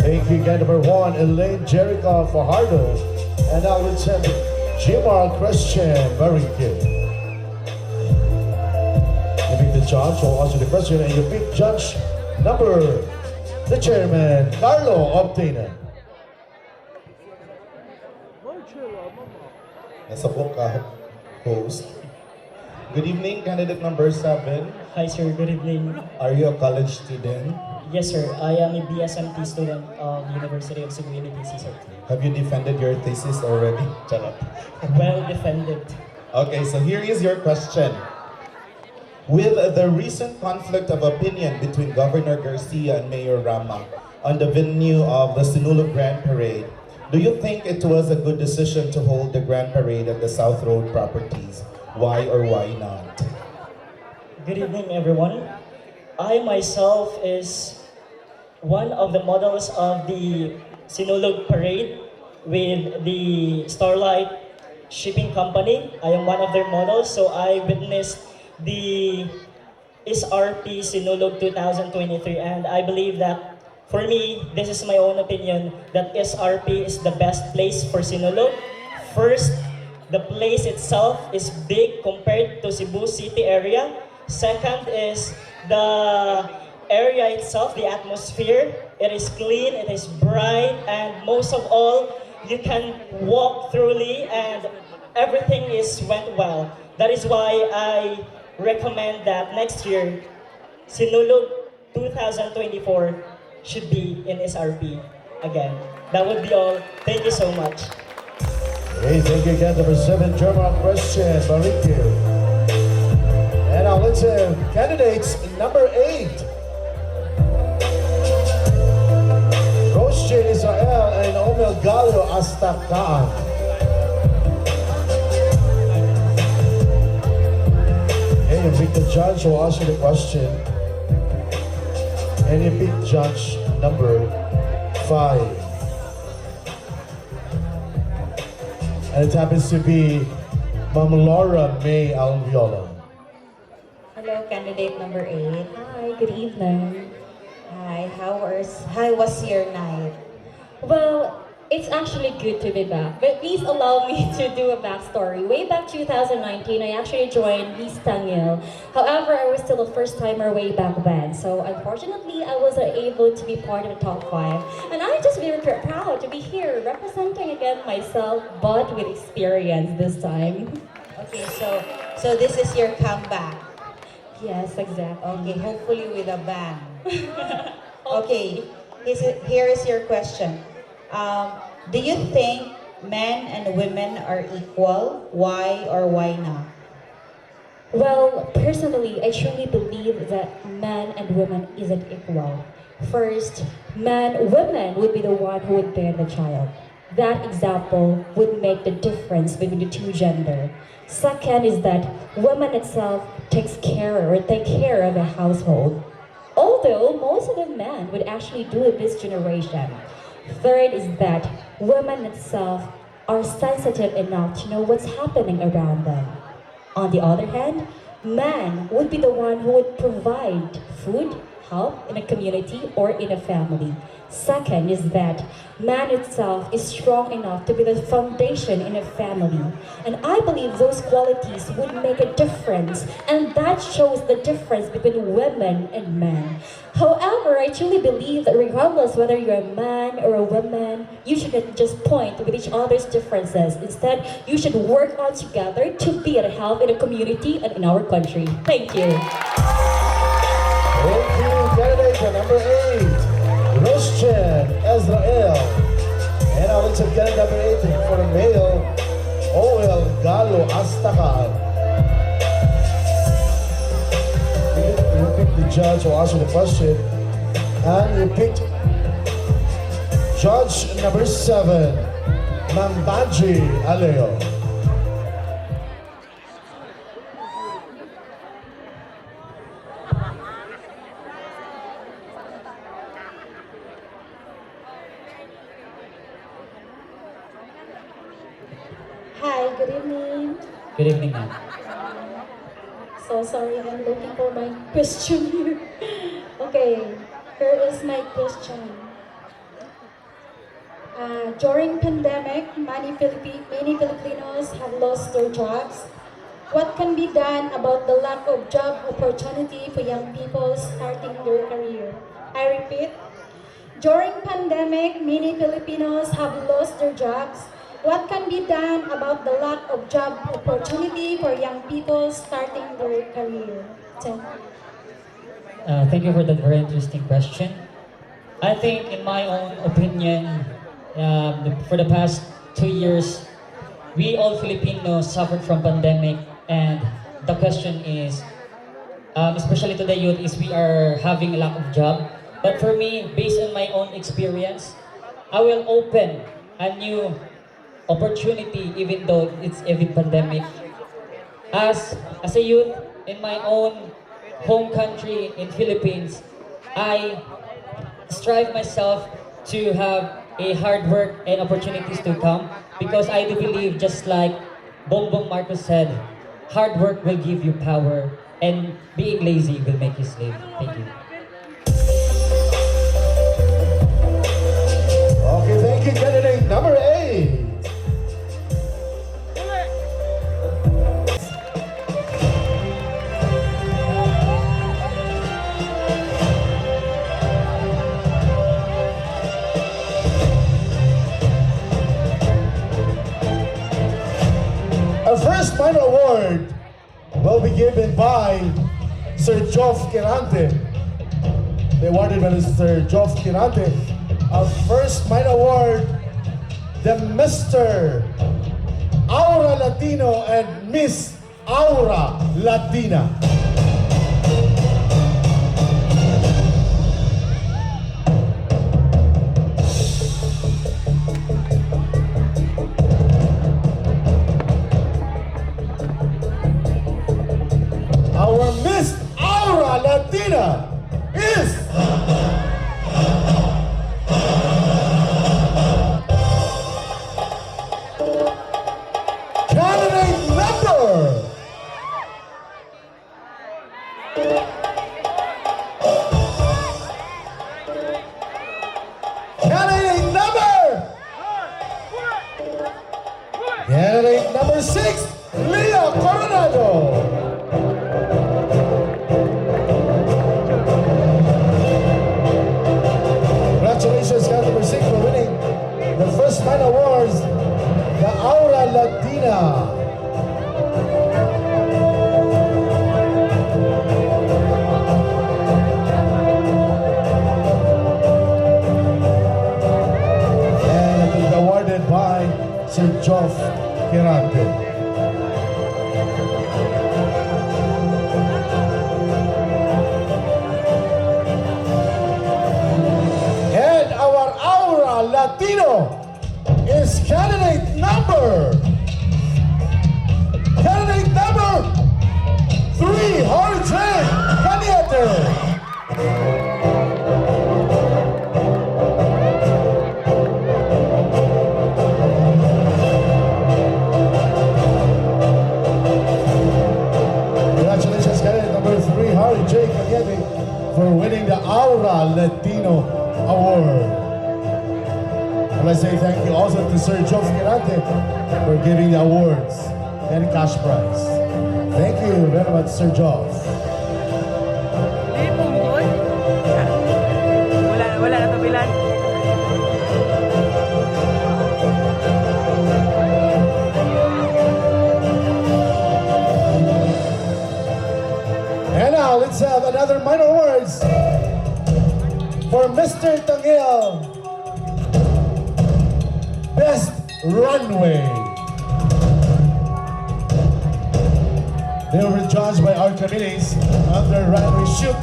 Speaker 1: Thank you, candidate number 1, Elaine Jerica Fajardo. And now let's have Jimal Christian Barrinque. You pick the judge who will answer the question, and you pick judge number, the chairman, Carlo Obtina.
Speaker 17: Nasa po ka, host. Good evening, candidate number 7.
Speaker 11: Hi sir, good evening.
Speaker 17: Are you a college student?
Speaker 11: Yes sir, I am a BSMT student of the University of Cebu UniTC Sir.
Speaker 17: Have you defended your thesis already? Charot.
Speaker 11: Well defended.
Speaker 17: Okay, so here is your question. With the recent conflict of opinion between Governor Garcia and Mayor Rama on the venue of the Sinulog Grand Parade, do you think it was a good decision to hold the Grand Parade at the South Road properties? Why or why not?
Speaker 11: Good evening everyone. I myself is one of the models of the Sinulog Parade with the Starlight Shipping Company. I am one of their models, so I witnessed the SRP Sinulog 2023, and I believe that for me, this is my own opinion, that SRP is the best place for Sinulog. First, the place itself is big compared to Cebu City area. Second is the area itself, the atmosphere. It is clean, it is bright, and most of all, you can walk thoroughly and everything went well. That is why I recommend that next year, Sinulog 2024 should be in SRP again. That would be all. Thank you so much.
Speaker 1: Hey, thank you again, number 7, German Christian Barrinque. And now let's have candidates number 8. Roche Israel and Omel Gallo Astakaan. Okay, you pick the judge who will answer the question. And you pick judge number 5. And it happens to be Ma'am Laura May Alviola.
Speaker 15: Hello, candidate number 8.
Speaker 2: Hi, good evening.
Speaker 15: Hi, how was your night?
Speaker 2: Well, it's actually good to be back, but please allow me to do a backstory. Way back 2019, I actually joined Miss Tangil. However, I was still a first-timer way back then, so unfortunately, I wasn't able to be part of the top 5. And I'm just very proud to be here, representing again myself, but with experience this time.
Speaker 15: Okay, so this is your comeback.
Speaker 2: Yes, exactly.
Speaker 15: Okay, hopefully with a bang. Okay, here is your question. Do you think men and women are equal? Why or why not?
Speaker 2: Well, personally, I truly believe that man and woman isn't equal. First, women would be the one who would bear the child. That example would make the difference between the two gender. Second is that woman itself take care of a household. Although most of the men would actually do it this generation. Third is that women itself are sensitive enough to know what's happening around them. On the other hand, man would be the one who would provide food, help in a community or in a family. Second is that man itself is strong enough to be the foundation in a family. And I believe those qualities would make a difference, and that shows the difference between women and men. However, I truly believe that regardless whether you're a man or a woman, you shouldn't just point with each other's differences. Instead, you should work on together to be at help in a community and in our country. Thank you.
Speaker 1: Thank you, candidate number 8. Christian Ezrael. And now let's get number 18 for the male, Oel Galo Astacal. You picked the judge who asked you the question, and you picked judge number 7, Mambaji Aleo.
Speaker 19: Hi, good evening.
Speaker 6: Good evening, ma'am.
Speaker 19: So sorry, I'm looking for my question here. Okay, here is my question. During pandemic, many Filipinos have lost their jobs. What can be done about the lack of job opportunity for young people starting their career? I repeat, during pandemic, many Filipinos have lost their jobs. What can be done about the lack of job opportunity for young people starting their career?
Speaker 6: Thank you for that very interesting question. I think, in my own opinion, for the past 2 years, we all Filipinos suffered from pandemic, and the question is, especially to the youth, is we are having a lack of job. But for me, based on my own experience, I will open a new opportunity even though it's a pandemic. As a youth in my own home country in Philippines, I strive myself to have a hard work and opportunities to come, because I do believe, just like Bongbong Marcos said, hard work will give you power and being lazy will make you slave. Thank you.
Speaker 1: Okay, thank you, candidate number 8. Our first minor award will be given by Sir Joff Quirante. The awarded by Sir Joff Quirante. Our first minor award, the Mr. Aura Latino and Miss Aura Latina. Our Miss Aura Latina is candidate number candidate number 6, Leah Coronado. Congratulations, candidate number 6, for winning the first nine awards, the Aura Latina. And the award Quirante. And our Aura Latino is candidate number 3, Jorge Cañete. Congratulations, candidate number 3, Jorge Cañete, for winning the Aura Latino Award. And I say thank you also to Sir Joe Escalante for giving the awards and cash prize. Thank you very much, Sir Joe.
Speaker 9: Wala na tabilan.
Speaker 1: And now let's have another minor awards for Mr. Tangil. Best Runway. They were judged by our committees on their runway shoot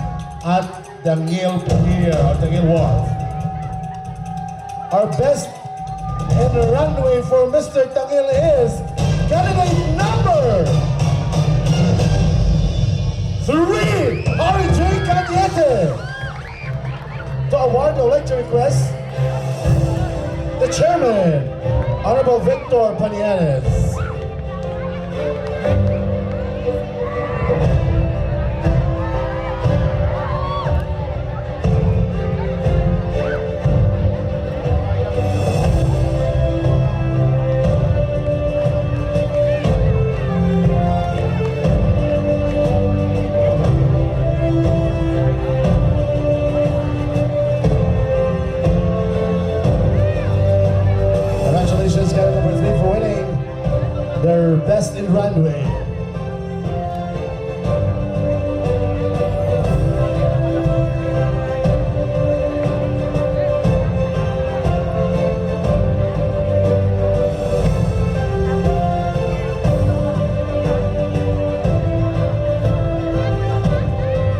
Speaker 1: at Tangil Pier or Tangil Wharf. Our best in the runway for Mr. Tangil is candidate number 3, RJ Cañete. To award, I would like to request the chairman, Honorable Victor Panianes. Congratulations, candidate number 3 for winning their best in runway.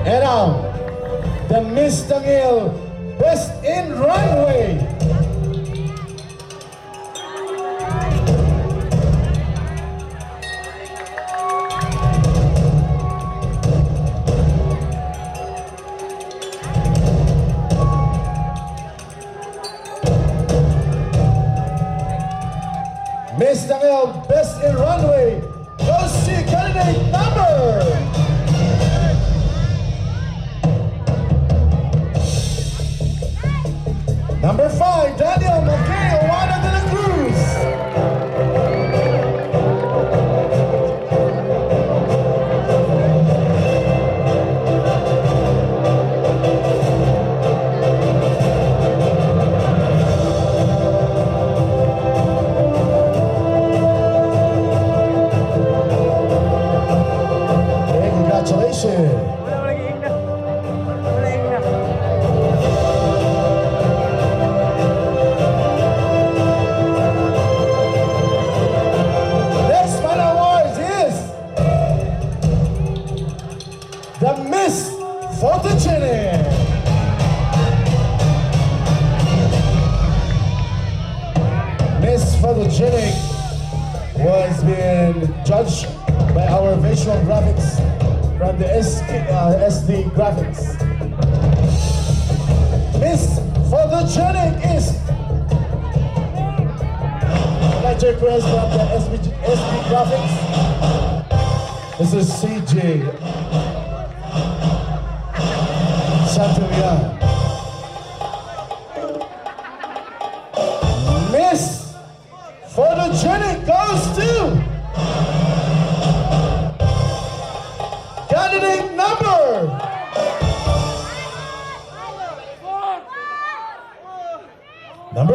Speaker 1: And now, the Miss Tangil Best in Runway. Miss Tangil Best in Runway goes to candidate number 5, Daniel Mackay, Juana de la Cruz. Okay, congratulations. Next final awards is the Miss Photogenic. Miss Photogenic was being judged by our visual graphics from the SD Graphics. Miss Photogenic is Lecture request from the SD Graphics. This is CJ Santillan. Miss Photogenic goes to candidate number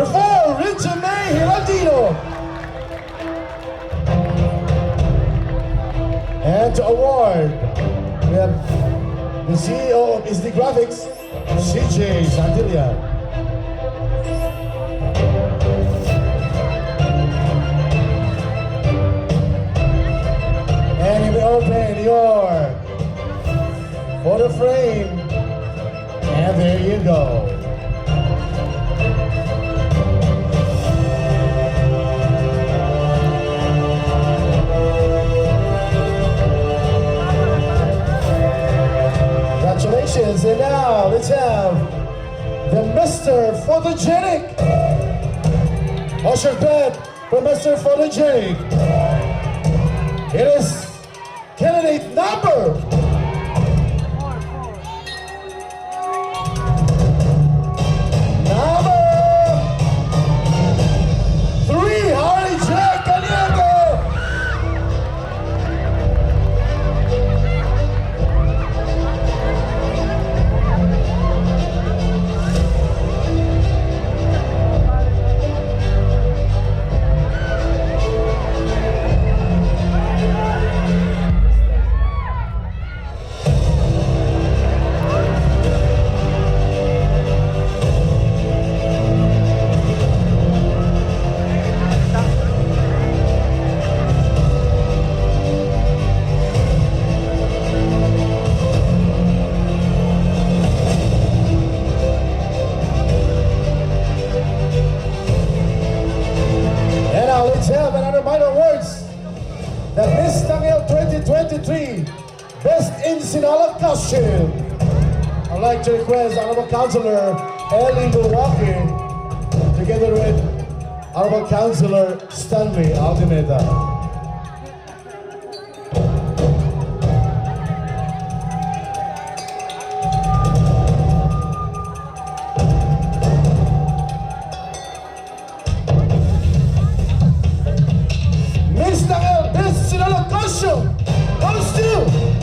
Speaker 1: 4, Richard May Hiraldino. And to award, we have the CEO of SD Graphics, CJ Santillan. open your photo frame. And there you go. Congratulations. And now let's have the Mr. Photogenic. Usher bed for Mr. Photogenic. It is candidate number three, Harley Jack Caniego. And now let's have another minor awards. The Miss Tangil 2023 Best in Sinaloa Costume. I'd like to request Honorable Councilor Ellie Milwaukee together with Honorable Councilor Stanley Aldimeta. Miss Tangil Best Sinaloa Costume goes to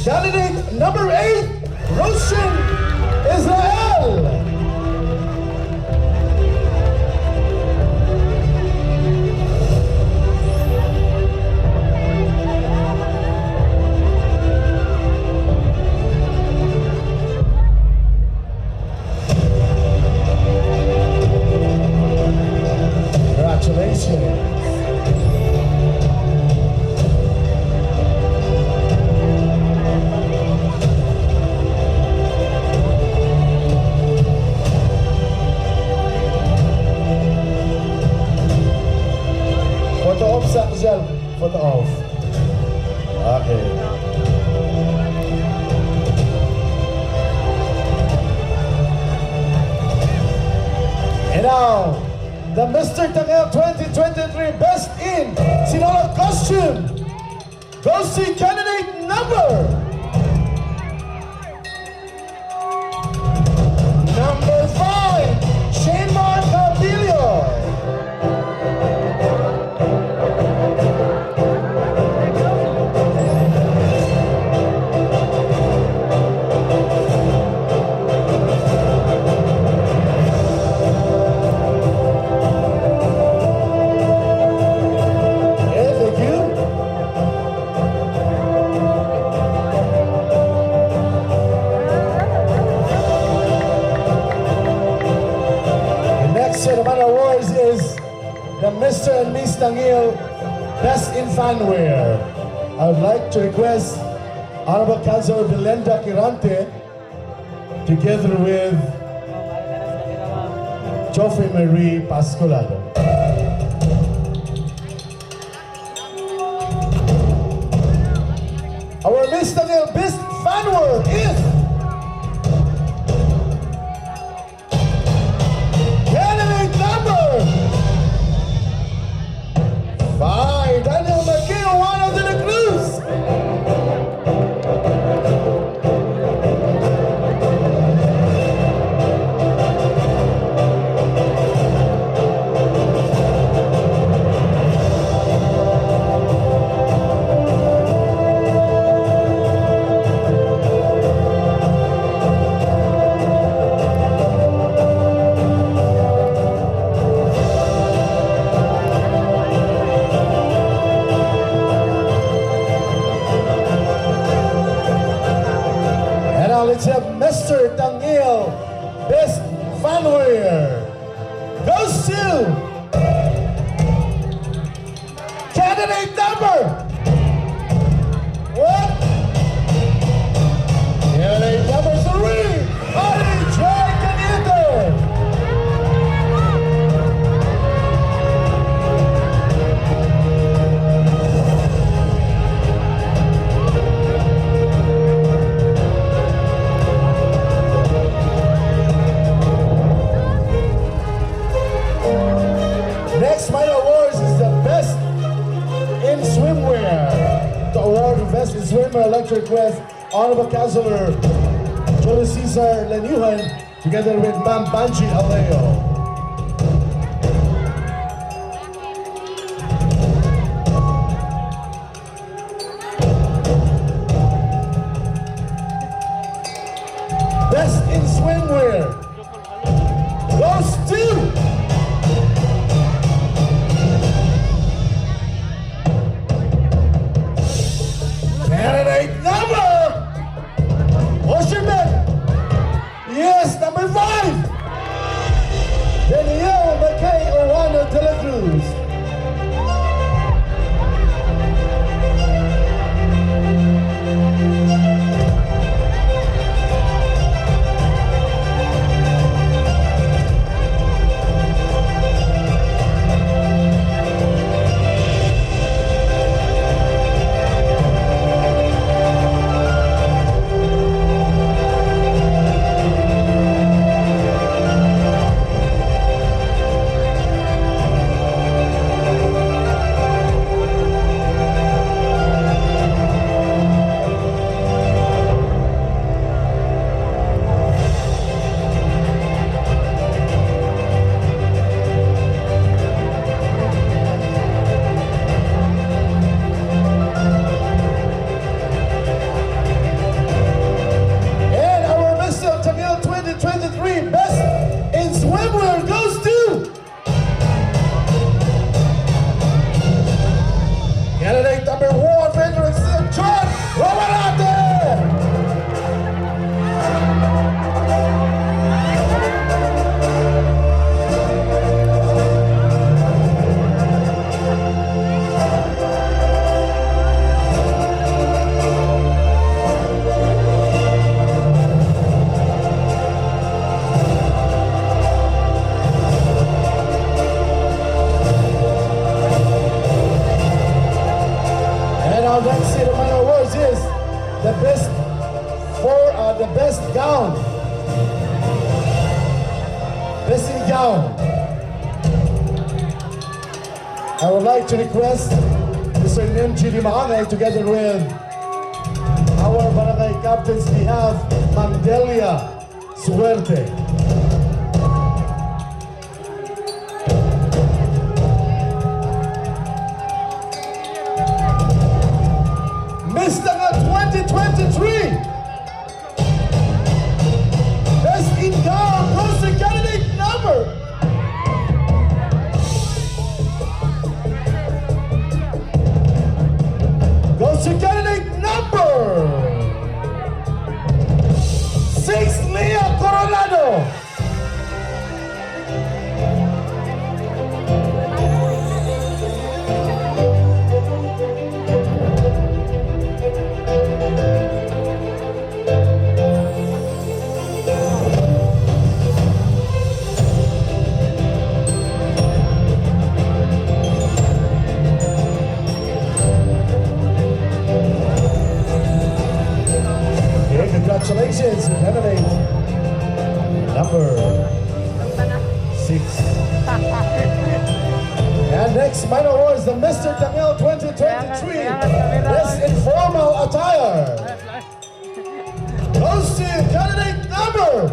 Speaker 1: candidate number 8, Roshan Israel. Congratulations. Photo off, Sanjel. Photo off. Okay. And now, the Mr. Tangil 2023 Best in Sinaloa Costume goes to candidate number 5, Shane Mark Abilio. Set of other awards is the Mr. and Miss Tangil Best in Fanwear. I would like to request Honorable Councilor Belenda Quirante together with Joffrey Marie Pascolado. Our Miss Tangil Best Fanwear is Bye, Daniel McGill, one of the Cruz. Let's have Mr. Tangil Best Fanwear goes to Swimwear. To award the Best in Swimwear Electric Quest, Honorable Councilor Julio Cesar Lenuhan, together with Ma'am Banji Aleo. Best in Swimwear goes to candidate number, what's your name? Yes, number 5, Danielle McKay Orlando de la Cruz. I would like to request Mr. Nimji Maanay together with our Barangay Captains, we have Mandelia Suerte. Mr. 2023 Best in Gown goes to candidate number Leah Coronado. Congratulations, candidate number 6. And next minor awards, the Mr. Tangil 2023 Best Informal Attire goes to candidate number.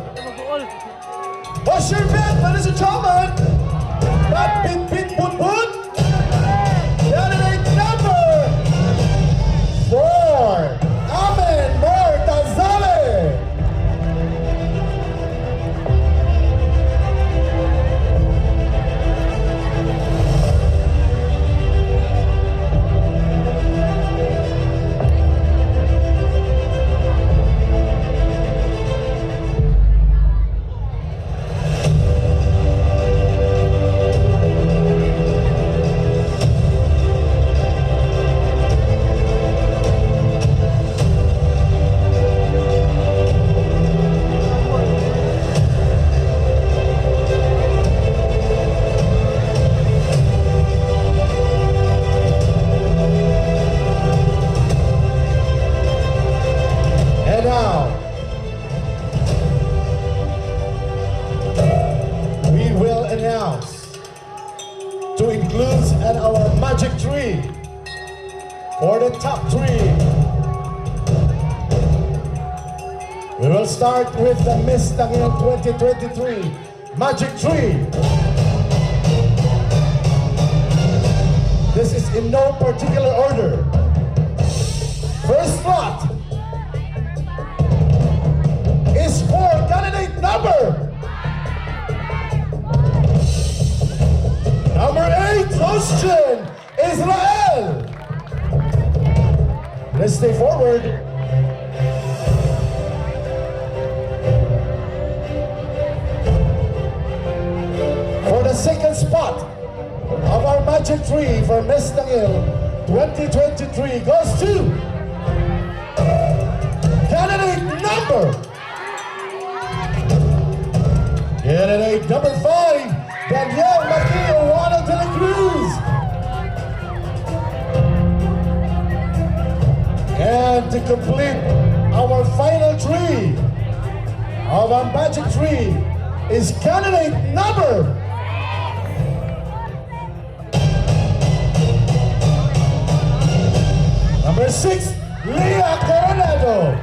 Speaker 1: What's your bet, ladies and gentlemen? Bat Pit Pit Boot Boot. Candidate number 4. Amen Mortazale. for the top 3. We will start with the Miss Tangil 2023 Magic 3. This is in no particular order. First slot is for candidate number 8, Christian Israel. Let's stay forward. For the second spot of our Magic 3 for Miss Tangil 2023 goes to candidate number 5, Daniel Maquillo Juana de la Cruz. And to complete our final 3 of our Magic 3 is candidate number 6, Leah Coronado.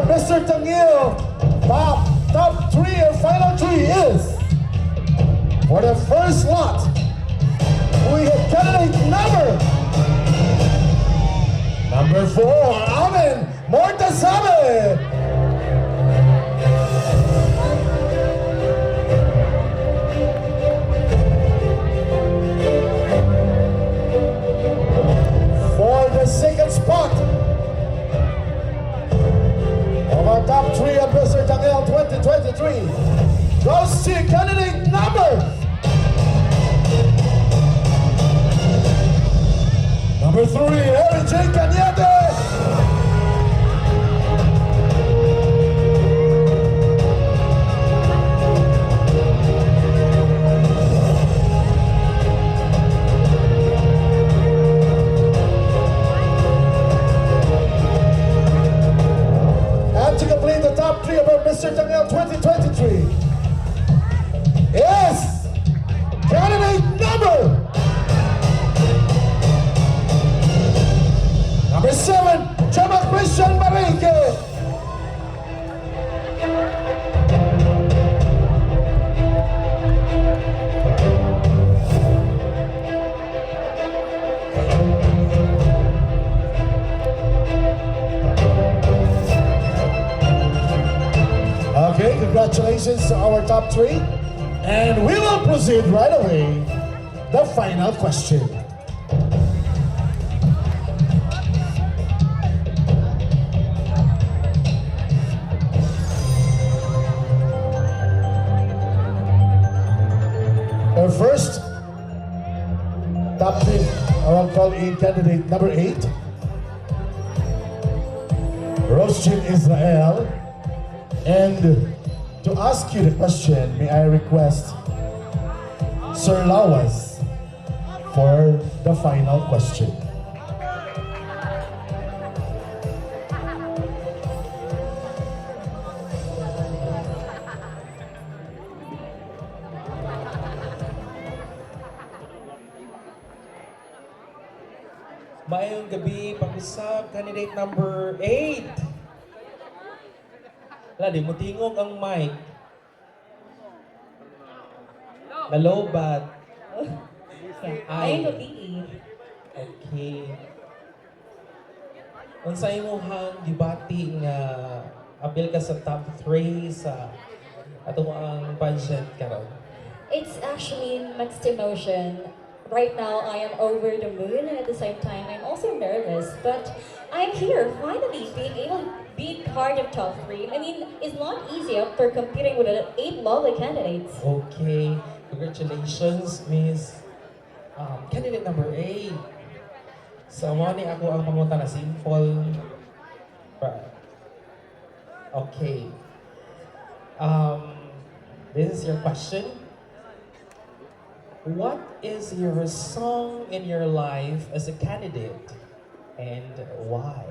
Speaker 1: Mr. Tangil, top 3 and final 3 is for the first slot. We have candidate number 4, Amen Mortasabe. For the second spot of our top 3 of Mr. Tangil 2023 goes to candidate number 3, Eric J. Cañete. To complete the top 3 of our Mr. Tangil 2023 is candidate number 7, Chama Christian Marinque. Okay, congratulations to our top 3. And we will proceed right away. The final question. Our first top 3, I will call in candidate number 8, Roshin Israel. And to ask you the question, may I request Sir Lawas for the final question.
Speaker 13: Maayong gabi, pag-usap, candidate number 8. Wala, di mo tingog ang mic. Nalobat.
Speaker 2: Ayun gabi.
Speaker 13: Okay. Unsay mo hang gibati nga apil ka sa top 3 sa ato ang pageant karon?
Speaker 2: It's actually mixed emotion. Right now, I am over the moon, and at the same time, I'm also nervous. But I'm here, finally, being able to be part of top 3. I mean, it's not easy after competing with 8 lovely candidates.
Speaker 13: Okay. Congratulations, Miss candidate number 8. Sa mo ni ako ang pangunta na simple. Okay. This is your question. What is your song in your life as a candidate and why?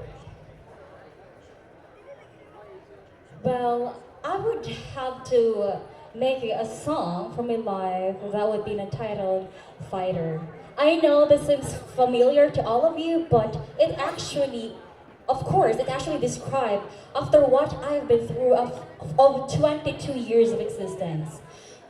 Speaker 2: Well, I would have to make a song for my life that would be entitled Fighter. I know this seems familiar to all of you, but it actually, of course, it actually describes after what I've been through of 22 years of existence.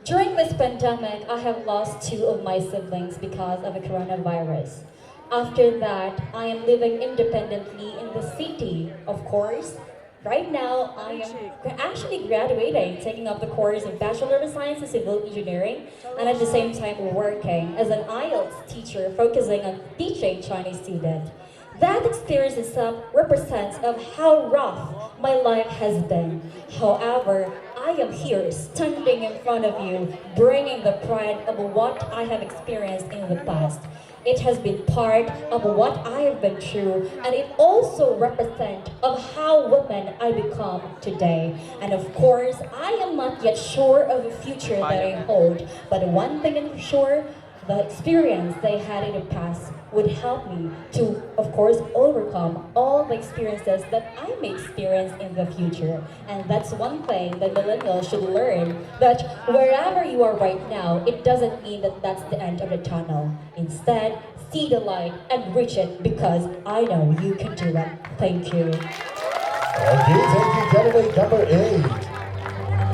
Speaker 2: During this pandemic, I have lost 2 of my siblings because of the coronavirus. After that, I am living independently in the city, of course. Right now, I am actually graduating, taking up the course of Bachelor of Science in Civil Engineering, and at the same time working as an IELTS teacher focusing on teaching Chinese students. That experience itself represents of how rough my life has been. However, I am here standing in front of you, bringing the pride of what I have experienced in the past. It has been part of what I have been through, and it also represents of how woman I become today. And of course, I am not yet sure of the future that I hold, but one thing is sure, the experience they had in the past would help me to, of course, overcome all the experiences that I may experience in the future. And that's one thing that millennials should learn, that wherever you are right now, it doesn't mean that that's the end of the tunnel. Instead, see the light and reach it, because I know you can do it. Thank you.
Speaker 1: Okay, thank you, candidate number 8,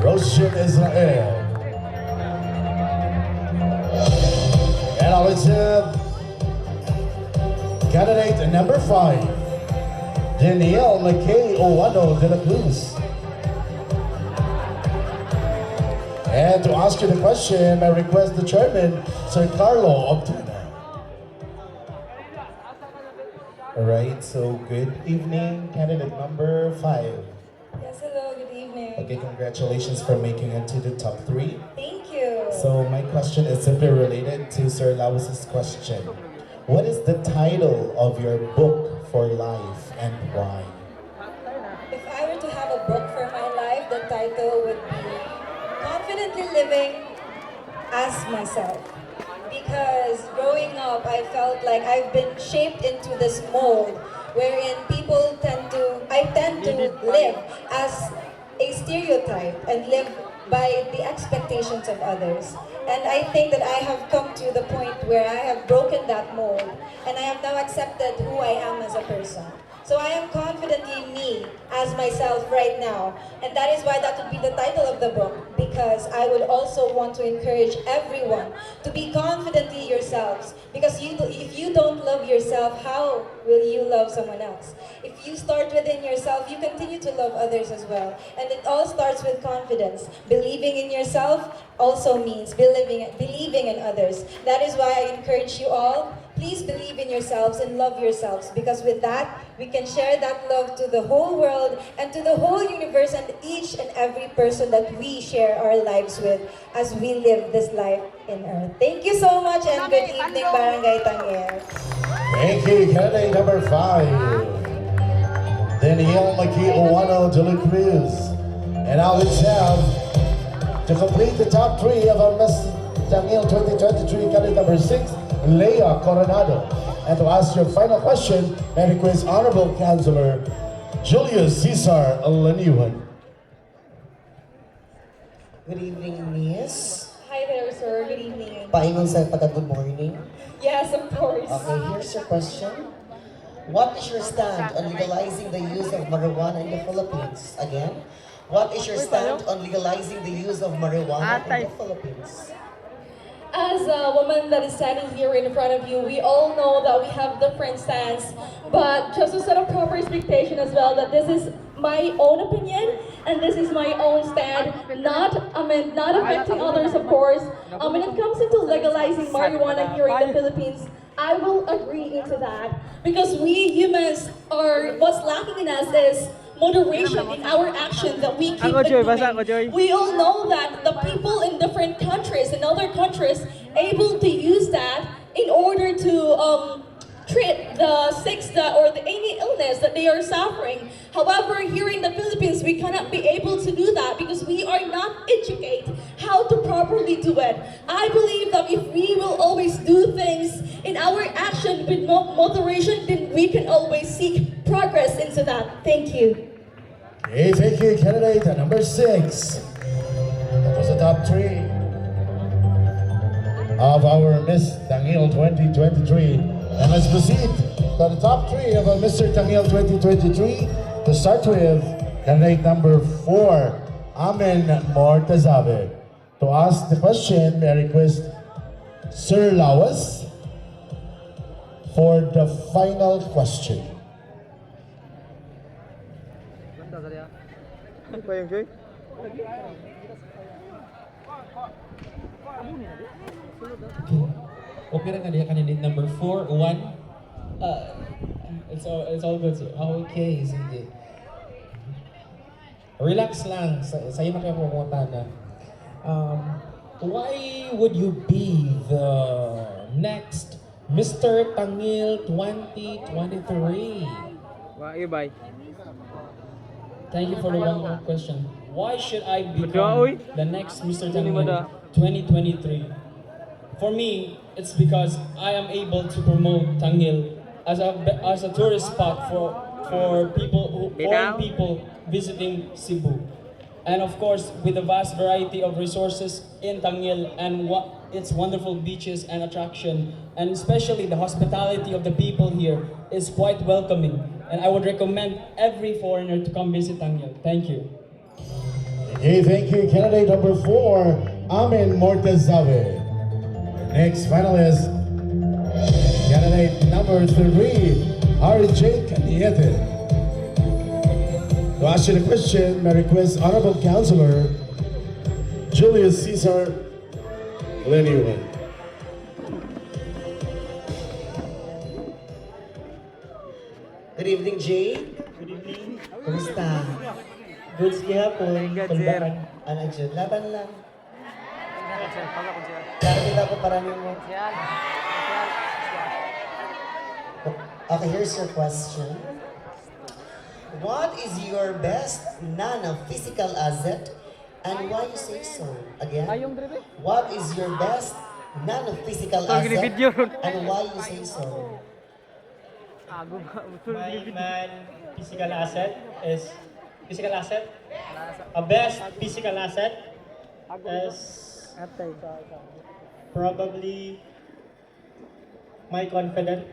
Speaker 1: Roshan Israel. And now let's have candidate number 5, Danielle McKay Owano de la Cruz. And to ask you the question, I request the chairman, Sir Carlo Obtuna.
Speaker 17: Alright, so good evening, candidate number 5.
Speaker 7: Yes, hello, good evening.
Speaker 17: Okay, congratulations for making it to the top 3.
Speaker 7: Thank you.
Speaker 17: So my question is simply related to Sir Laos's question. What is the title of your book for life and why?
Speaker 7: If I were to have a book for my life, the title would be Confidently Living as Myself. Because growing up, I felt like I've been shaped into this mold wherein I tend to live as a stereotype and live by the expectations of others. And I think that I have come to the point where I have broken that mold and I have now accepted who I am as a person. So I am confidently me as myself right now. And that is why that would be the title of the book, because I would also want to encourage everyone to be confidently yourselves. Because if you don't love yourself, how will you love someone else? If you start within yourself, you continue to love others as well. And it all starts with confidence. Believing in yourself also means believing in others. That is why I encourage you all, please believe in yourselves and love yourselves, because with that, we can share that love to the whole world and to the whole universe and each and every person that we share our lives with as we live this life in earth. Thank you so much and good evening, Barangay Tangil.
Speaker 1: Thank you, candidate number 5, Danielle McKay Owano de la Cruz. And now let's have, to complete the top 3 of our Miss Tangil 2023, candidate number 6, Leah Coronado. And to ask your final question, I request Honorable Councilor Julius Cesar Laniwan.
Speaker 18: Good evening, Miss.
Speaker 7: Hi there, sir. Good evening.
Speaker 18: Paingon sa good morning.
Speaker 7: Yes, of course.
Speaker 18: Okay, here's your question. What is your stand on legalizing the use of marijuana in the Philippines? Again, what is your stand on legalizing the use of marijuana in the Philippines?
Speaker 2: As a woman that is standing here in front of you, we all know that we have different stands, but just to set a proper expectation as well, that this is my own opinion and this is my own stand, not affecting others, of course. When it comes into legalizing marijuana here in the Philippines, I will agree into that, because we humans what's lacking in us is moderation in our actions that we keep doing. We all know that the people in different countries, in other countries, able to use that in order to treat the any illness that they are suffering. However, here in the Philippines, we cannot be able to do that because we are not
Speaker 9: do it. I believe that if we will always do things in our action with moderation, then we can always seek progress into that. Thank you.
Speaker 1: Okay, thank you, candidate number 6. That was the top 3 of our Miss Tangil 2023. And let's proceed to the top 3 of our Mr. Tangil 2023. To start with, candidate number 4, Amen Mortazabe. To ask the question, may I request Sir Lawas for the final question.
Speaker 22: Okay na kanina candidate number 4, 1. It's all good, sir. Okay, sige. Relax lang. Sa'yo na kayo pumunta na. Why would you be the next Mr. Tangil 2023?
Speaker 5: Bye.
Speaker 22: Thank you for the one more question. Why should I become the next Mr. Tangil 2023? For me, it's because I am able to promote Tangil as a tourist spot for foreign people visiting Cebu. And of course, with the vast variety of resources in Tangil and its wonderful beaches and attraction, and especially the hospitality of the people here is quite welcoming. And I would recommend every foreigner to come visit Tangil. Thank you.
Speaker 1: Okay, thank you. Candidate number 4, Amen Mortazabe. Next finalist, candidate number 3, RJ Caniete. To ask you the question, may I request Honorable Councilor Julius Cesar Leniwan.
Speaker 18: Good evening, Jay. Good evening. Kumusta?
Speaker 11: Good gihapon. Kulbaan.
Speaker 18: Ano, Jud? Laban lang. Karagit ako parami mo. Okay, here's your question. What is your best non-physical asset and why you say so? Again, what is your best non-physical asset and why you say so?
Speaker 11: My physical asset is a best physical asset is probably my confidence.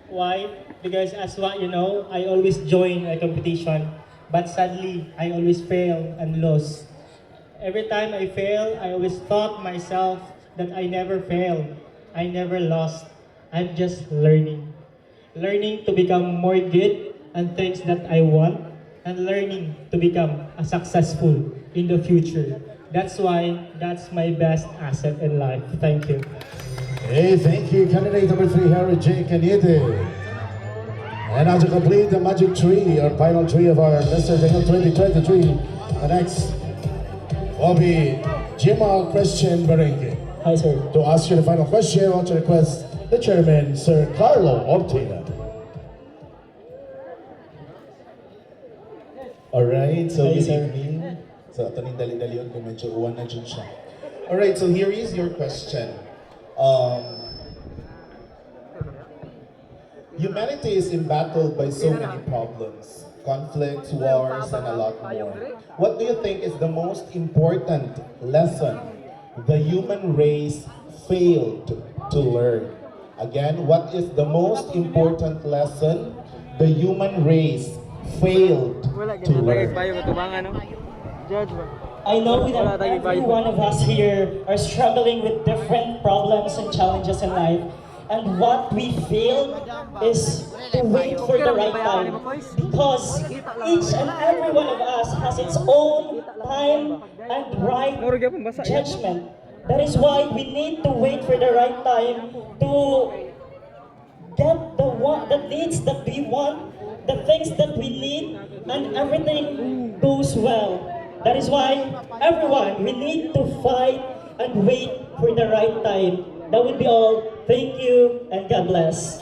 Speaker 11: Why? Because as what you know, I always join a competition, but sadly, I always fail and lose. Every time I fail, I always thought myself that I never failed, I never lost. I'm just learning. Learning to become more good and things that I want, and learning to become a successful in the future. That's why that's my best asset in life. Thank you.
Speaker 1: Hey, thank you, candidate number 3, Harry J. Caniete. And now to complete the magic tree, or final tree of our Mr. Tangil 2023, the next will be Jimal Christian Berenque.
Speaker 11: Hi, sir.
Speaker 1: To ask you the final question, I want to request the chairman, Sir Carlo Ortega.
Speaker 17: Alright, so
Speaker 11: Hi,
Speaker 17: good
Speaker 11: sir.
Speaker 17: evening. So, ito ning dali-dali yun, kung medyo uwan na dyan siya. Alright, so here is your question. Humanity is embattled by so many problems, conflicts, wars, and a lot more. What do you think is the most important lesson the human race failed to learn? Again, what is the most important lesson the human race failed to learn?
Speaker 11: I know that every one of us here are struggling with different problems and challenges in life. And what we failed is to wait for the right time. Because each and every one of us has its own time and right judgment. That is why we need to wait for the right time to get the needs that we want, the things that we need, and everything goes well. That is why, everyone, we need to fight and wait for the right time. That would be all. Thank you, and God bless.